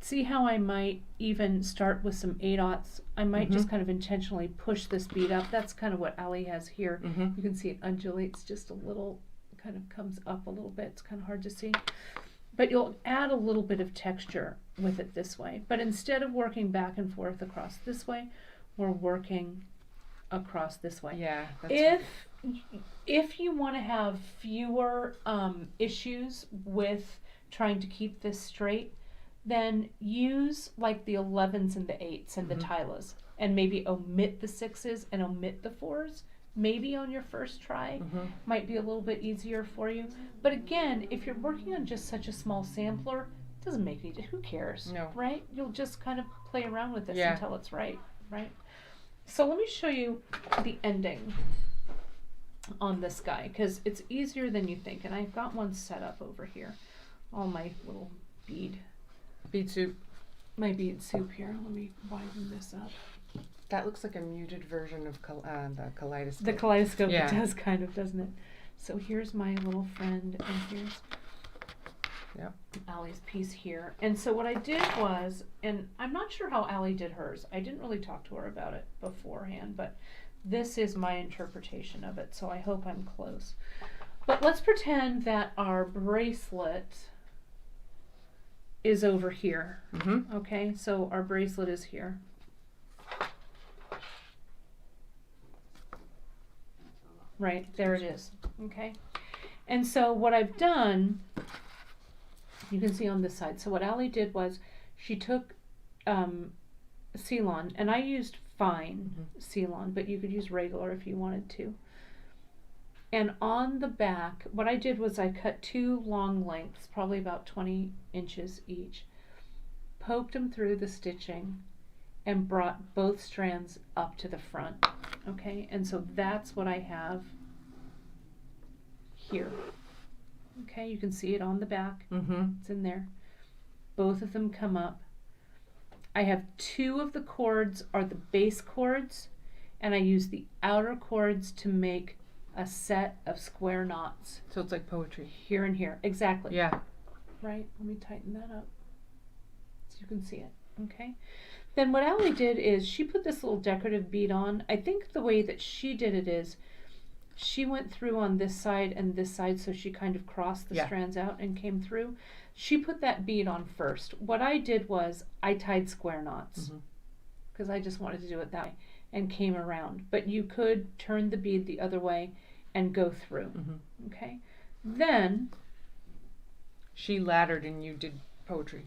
see how I might even start with some 8/0. I might just kind of intentionally push this bead up. That's kind of what Allie has here. Mhm. You can see it undulates just a little, kind of comes up a little bit. It's kind of hard to see. But you'll add a little bit of texture with it this way. But instead of working back and forth across this way, we're working across this way. Yeah. If you want to have fewer issues with trying to keep this straight, then use like the 11s and the 8s and the tilas, and maybe omit the 6s and omit the 4s. Maybe on your first try might be a little bit easier for you. But again, if you're working on just such a small sampler, it doesn't make any, who cares? No. Right? You'll just kind of play around with this Yeah. until it's right? So let me show you the ending on this guy, because it's easier than you think. And I've got one set up over here. All my little bead soup. my bead soup here. Let me widen this up. That looks like a muted version of the kaleidoscope. The kaleidoscope, Yeah. It does kind of, doesn't it? So here's my little friend, and here's Allie's piece here. And so what I did was, and I'm not sure how Allie did hers. I didn't really talk to her about it beforehand, but this is my interpretation of it, so I hope I'm close. But let's pretend that our bracelet is over here. Okay, so our bracelet is here. Right, there it is. Okay, and so what I've done, you can see on this side. So what Allie did was she took Ceylon, and I used fine Ceylon, but you could use regular if you wanted to. And on the back, what I did was I cut 2 long lengths, probably about 20 inches each, poked them through the stitching, and brought both strands up to the front. Okay, and so that's what I have here. Okay, you can see it on the back. It's in there. Both of them come up. I have 2 of the cords are the base cords, and I use the outer cords to make a set of square knots. So it's like poetry. Here and here. Exactly. Yeah. Right? Let me tighten that up so you can see it. Okay. Then what Allie did is she put this little decorative bead on. I think the way that she did it is she went through on this side and this side, so she kind of crossed the strands out and came through. She put that bead on first. What I did was I tied square knots because I just wanted to do it that way and came around. But you could turn the bead the other way and go through. Okay. Then she laddered and you did poetry.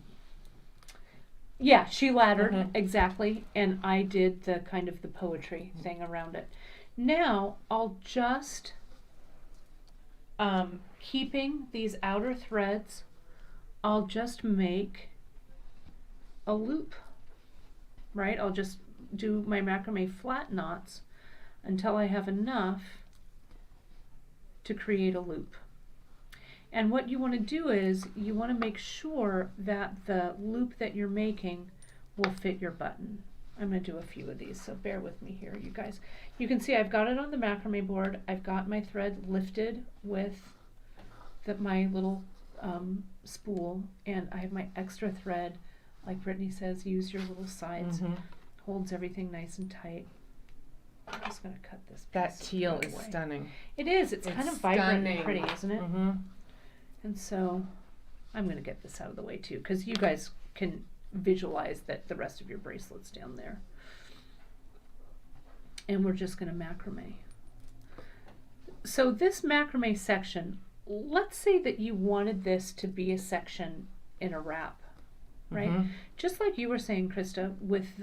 Yeah, she laddered, exactly, and I did the kind of the poetry thing around it. Now, I'll just, keeping these outer threads, I'll just make a loop, right? I'll just do my macrame flat knots until I have enough to create a loop. And what you want to do is you want to make sure that the loop that you're making will fit your button. I'm going to do a few of these, so bear with me here, you guys. You can see I've got it on the macrame board. I've got my thread lifted with my little spool, and I have my extra thread. Like Brittany says, use your little sides. Holds everything nice and tight. I'm just going to cut this piece. That teal is stunning. It is. It's kind of vibrant and pretty, isn't it? And so I'm going to get this out of the way too, because you guys can visualize that the rest of your bracelet's down there. And we're just going to macrame. So this macrame section, let's say that you wanted this to be a section in a wrap, right? Just like you were saying, Krista, with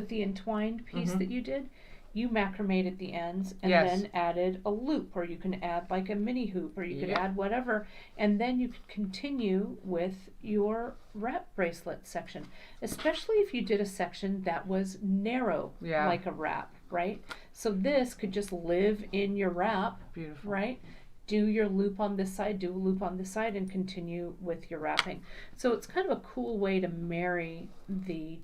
the entwined piece that you did, you macrameed at the ends and then added a loop, or you can add like a mini hoop, or you could add whatever, and then you could continue with your wrap bracelet section, especially if you did a section that was narrow, like a wrap, right? So this could just live in your wrap, right? Do your loop on this side, do a loop on this side, and continue with your wrapping. So it's kind of a cool way to marry the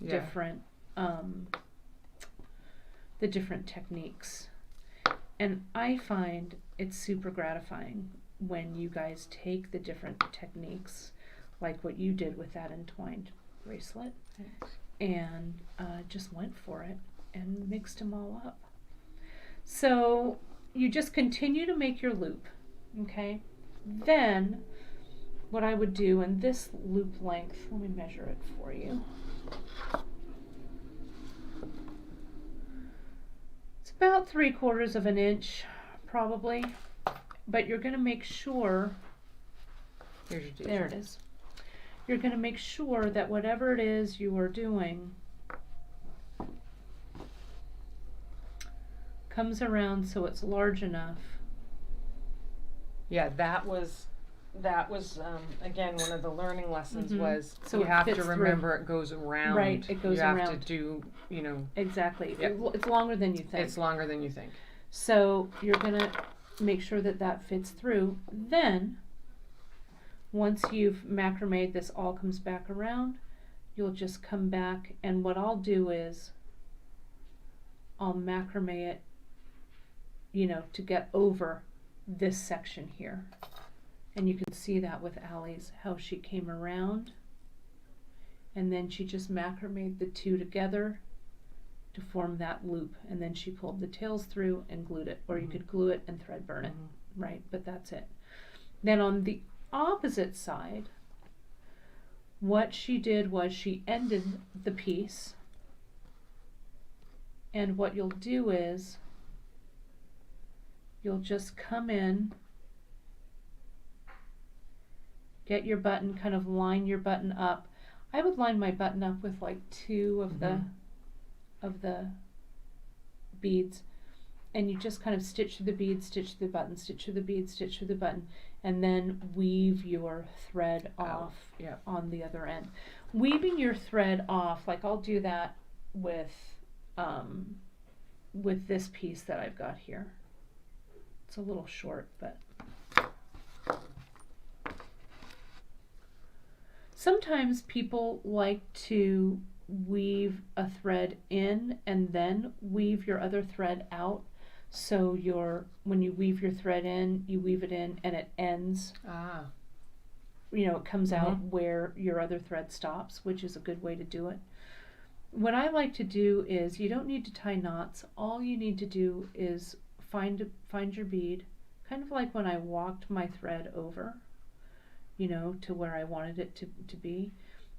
different techniques. And I find it's super gratifying when you guys take the different techniques, like what you did with that entwined bracelet, and just went for it and mixed them all up. So you just continue to make your loop, okay? Then what I would do in this loop length, let me measure it for you. About 3/4 of an inch, probably, but you're going to make sure, there it is, you're going to make sure that whatever it is you are doing comes around so it's large enough. Yeah, that was again one of the learning lessons was so you have to remember it goes around. Right, it goes around. You have to do, Exactly. It's longer than you think. It's longer than you think. So you're going to make sure that that fits through. Then, once you've macrameed, this all comes back around, you'll just come back, and what I'll do is I'll macrame it, to get over this section here. And you can see that with Allie's, how she came around, and then she just macrameed the two together to form that loop, and then she pulled the tails through and glued it, or you could glue it and thread burn it, right? But that's it. Then on the opposite side, what she did was she ended the piece, and what you'll do is you'll just come in, get your button, kind of line your button up. I would line my button up with like 2 of the beads, and you just kind of stitch through the bead, stitch through the button, stitch through the bead, stitch through the button, and then weave your thread off on the other end. Weaving your thread off, like I'll do that with this piece that I've got here. It's a little short, but sometimes people like to weave a thread in and then weave your other thread out. So when you weave your thread in, you weave it in and it ends it comes out where your other thread stops, which is a good way to do it. What I like to do is, you don't need to tie knots. All you need to do is find your bead, kind of like when I walked my thread over, to where I wanted it to be.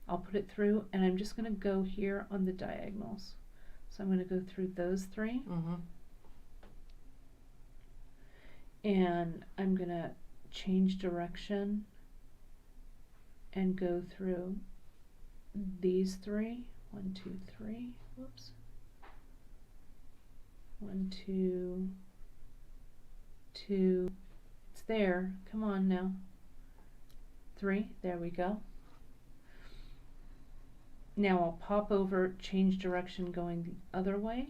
I'll put it through, and I'm just going to go here on the diagonals. So I'm going to go through those 3. And I'm going to change direction and go through these 3. 1, 2, 3. Whoops. 1, 2, 2. It's there. Come on now. 3. There we go. Now I'll pop over, change direction going the other way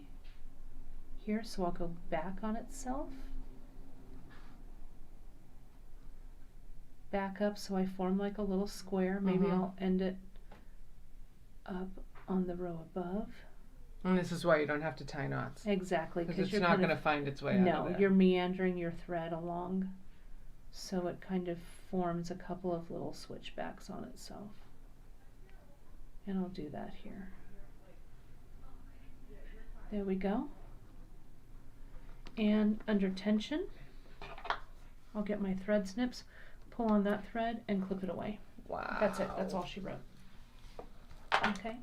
here, so I'll go back on itself. Back up so I form like a little square. Maybe I'll end it up on the row above. And this is why you don't have to tie knots. Exactly. Because it's not going to find its way out of there. No, you're meandering your thread along, so it kind of forms a couple of little switchbacks on itself. And I'll do that here. There we go. And under tension, I'll get my thread snips, pull on that thread, and clip it away. Wow. That's it. That's all she wrote. Okay.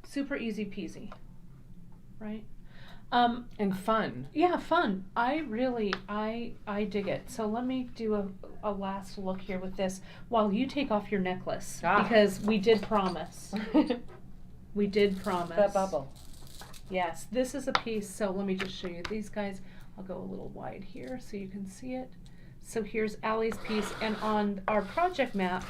Super easy peasy. Right? And fun. Yeah, fun. I dig it. So let me do a last look here with this while you take off your necklace, because we did promise. We did promise. That bubble. Yes, this is a piece. So let me just show you these guys. I'll go a little wide here so you can see it. So here's Allie's piece, and on our project map,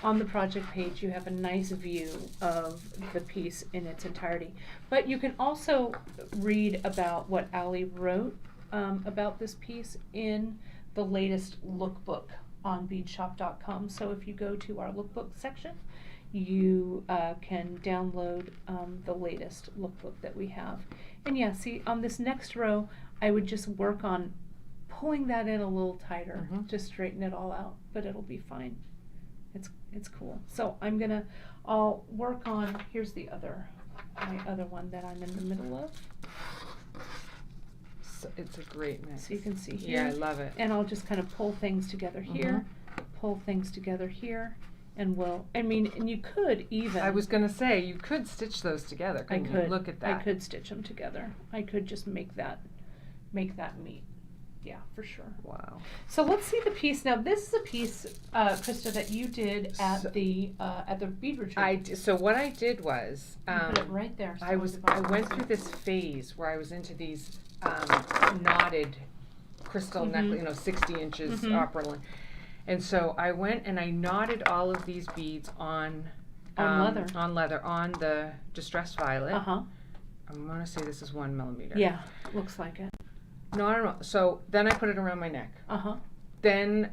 on the project page, you have a nice view of the piece in its entirety. But you can also read about what Allie wrote about this piece in the latest lookbook on beadshop.com. So if you go to our lookbook section, you can download the latest lookbook that we have. And yeah, see, on this next row, I would just work on pulling that in a little tighter to straighten it all out, but it'll be fine. It's cool. So I'll work on, here's my other one that I'm in the middle of. So it's a great mix. So you can see here. Yeah, I love it. And I'll just kind of pull things together here, pull things together here, and and you could even. I was going to say, you could stitch those together. I could. Look at that. I could stitch them together. I could just make that meet. Yeah, for sure. Wow. So let's see the piece. Now this is a piece, Krista, that you did at the bead retreat. So what I did was, put it right there. So I went through this phase where I was into these knotted crystal necklace, 60 inches opera. And so I went and I knotted all of these beads on leather. On leather, on the distressed violet. I'm going to say this is 1 millimeter. Yeah, looks like it. No. So then I put it around my neck. Then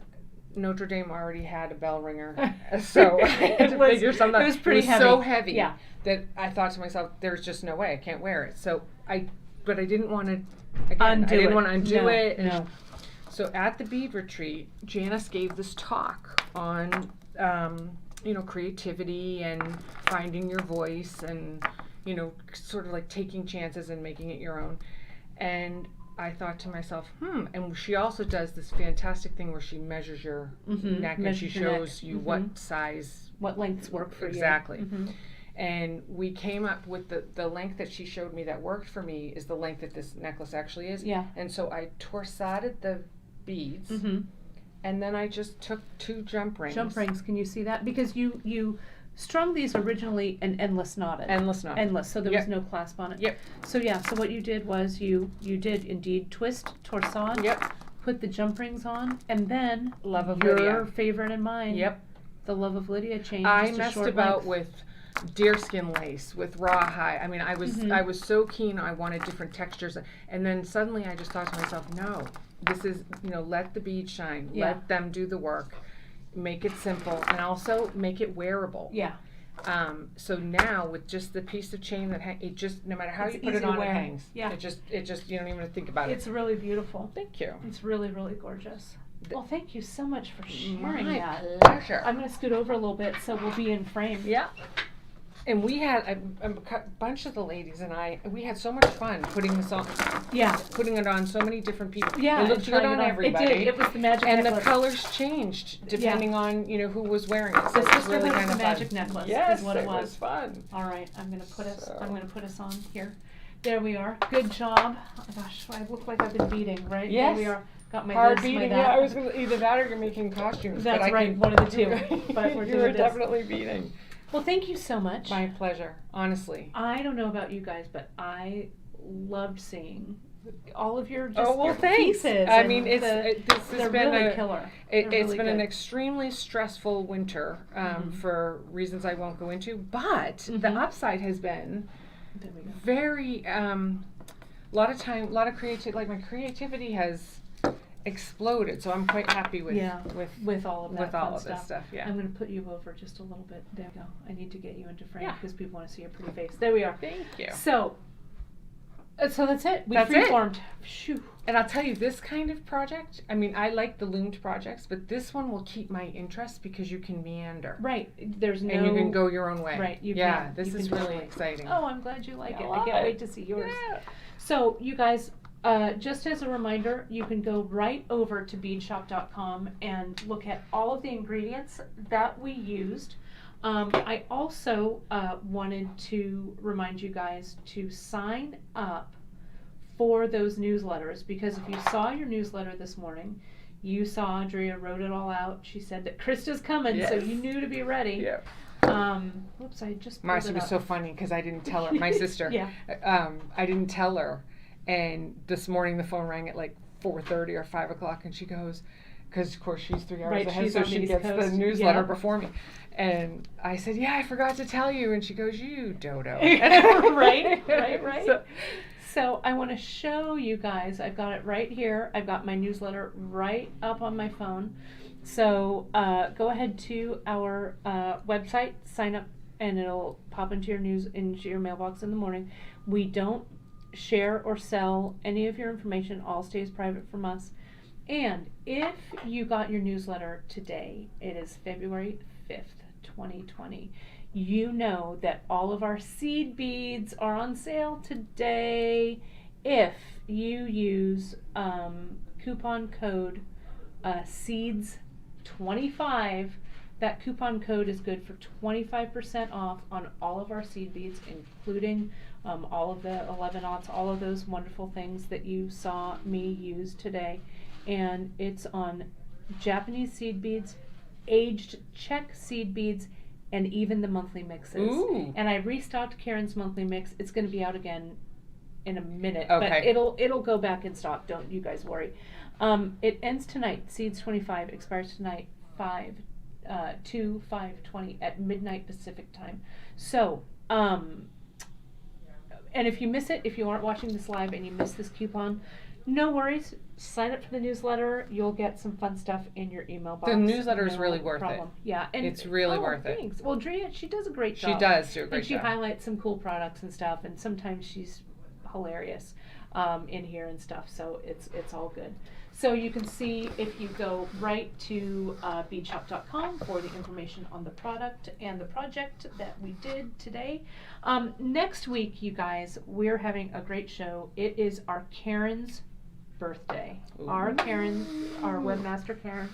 Notre Dame already had a bell ringer, so I had to figure something out. It was pretty heavy. So heavy that I thought to myself, "There's just no way I can't wear it." So but I didn't want to. Again, I didn't want to undo it. No. So at the bead retreat, Janice gave this talk on, creativity and finding your voice and, sort of like taking chances and making it your own. And I thought to myself, and she also does this fantastic thing where she measures your neck and she shows you what size, what lengths work for you. Exactly. And we came up with the length that she showed me that worked for me is the length that this necklace actually is. Yeah. And so I torsaded the beads, and then I just took 2 jump rings. Jump rings, can you see that? Because you strung these originally and endless knotted. Endless, so there was no clasp on it. Yep. So so what you did was you did indeed twist, torsade, put the jump rings on, and then Love of your Lydia. favorite and mine. Yep. The Love of Lydia chain. I just a messed short about length. with deerskin lace, with rawhide. I mean, I was so keen. I wanted different textures, and then suddenly I just thought to myself, no, this is let the beads shine. Yeah. Let them do the work. Make it simple, and also make it wearable. Yeah. So now with just the piece of chain that it just, no matter how you put it on, it hangs. Yeah. It just you don't even think about it. It's really beautiful. Thank you. It's really, really gorgeous. Well, thank you so much for sharing My that. pleasure. I'm going to scoot over a little bit so we'll be in frame. Yeah. And we had a bunch of the ladies and we had so much fun putting this on. Yeah. Putting it on so many different people. Yeah. It looked good on everybody. It did. It was the magic and necklace. the colors changed depending on, who was wearing it. So The it was sisterhood really of kind the of magic fun. necklace Yes, is what it was fun. All right, I'm gonna put us on here. There we are. Good job. Oh gosh, I look like I've been beating, right? Yes. There we are. Got my Hard this, beating. my that. Yeah, I was gonna either that or you're making costumes. That's but right, one of the two. But we're you doing were this. definitely beating. Well, thank you so much. My pleasure, honestly. I don't know about you guys, but I loved seeing all of your your pieces. I mean, this has they're been really killer. It's really been good. an extremely stressful winter for reasons I won't go into, but the upside has been very lot of time, a lot of creativity. Like my creativity has exploded, so I'm quite happy with all of that with all fun of this stuff. Yeah. I'm going to put you over just a little bit. There we go. I need to get you into frame Yeah. because people want to see your pretty face. There we are. Thank you. So that's it. We That's it. freeformed. Phew. And I'll tell you, this kind of project, I mean, I like the loomed projects, but this one will keep my interest because you can meander. Right. There's no. And you can go your own way. Right. You yeah, can. this You is can really totally. exciting. Oh, I'm glad you like it. I I can't wait to see yours. Yeah. So you guys, just as a reminder, you can go right over to beadshop.com and look at all of the ingredients that we used. I also wanted to remind you guys to sign up for those newsletters, because if you saw your newsletter this morning, you saw Andrea wrote it all out. She said that Krista's coming, so you knew to be ready. Yeah. Whoops, I just pulled Marcy it was up. so funny because I didn't tell her, my sister, Yeah. I didn't tell her. And this morning the phone rang at like 4:30 or 5 o'clock, and she goes, because of course she's 3 hours Right, ahead, she's so on the she East gets Coast. the newsletter Yeah. before me. And I said, yeah, I forgot to tell you. And she goes, you dodo. right. So I want to show you guys, I've got it right here. I've got my newsletter right up on my phone. So go ahead to our website, sign up, and it'll pop into your mailbox in the morning. We don't share or sell any of your information. All stays private from us. And if you got your newsletter today, it is February 5th, 2020. You know that all of our seed beads are on sale today. If you use coupon code SEEDS25, that coupon code is good for 25% off on all of our seed beads, including all of the 11-aughts, all of those wonderful things that you saw me use today. And it's on Japanese seed beads, aged Czech seed beads, and even the monthly mixes. Ooh. And I restocked Karen's monthly mix. It's going to be out again in a minute, Okay. but it'll go back in stock. Don't you guys worry. It ends tonight. Seeds 25 expires tonight, 5/20 at midnight Pacific time. So, and if you miss it, if you aren't watching this live and you miss this coupon, no worries. Sign up for the newsletter. You'll get some fun stuff in your email box. The newsletter is really worth problem. it. Yeah, and It's really worth thanks. it. Well, Drea, she does a great job. She does do a great and she job. highlights some cool products and stuff, and sometimes she's hilarious in here and stuff. So it's all good. So you can see if you go right to beadshop.com for the information on the product and the project that we did today. Next week, you guys, we're having a great show. It is our Karen's birthday. Ooh. Our webmaster Karen.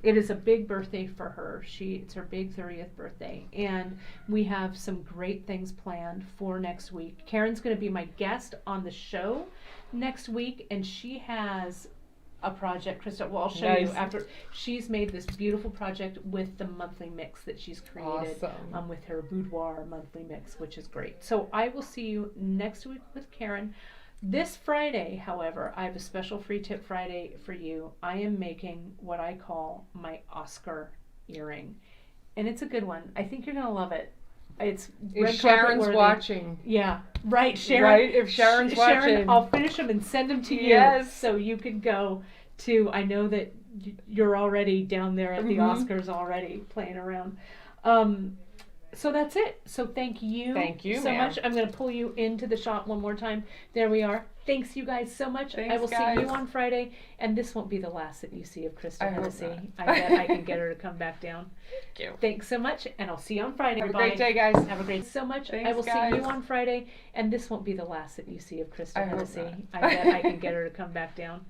It is a big birthday for her. It's her big 30th birthday, and we have some great things planned for next week. Karen's going to be my guest on the show next week, and she has a project, Krista, well, I'll show you after. She's made this beautiful project with the monthly mix that she's created. Awesome. With her boudoir monthly mix, which is great. So I will see you next week with Karen. This Friday, however, I have a special free tip Friday for you. I am making what I call my Oscar earring, and it's a good one. I think you're going to love it. It's If Sharon's watching. Yeah, right, Sharon. Right, if Sharon's watching. Sharon, I'll finish them and send them to you. Yes. So you could go to, I know that you're already down there at the Oscars already playing around. So that's it. So thank you. Thank you, so ma'am. much. I'm going to pull you into the shop one more time. There we are. Thanks you guys so much. Thanks, I will guys. see you on Friday, and this won't be the last that you see of Krista I hope Hennessy. not. I bet I can get her to come back down. Thank you. Thanks so much, and I'll see you on Friday. Have a Bye. great day, guys. Have a great so much. Thanks, I will see guys. you on Friday, and this won't be the last that you see of Krista I hope Hennessy. not. I bet I can get her to come back down.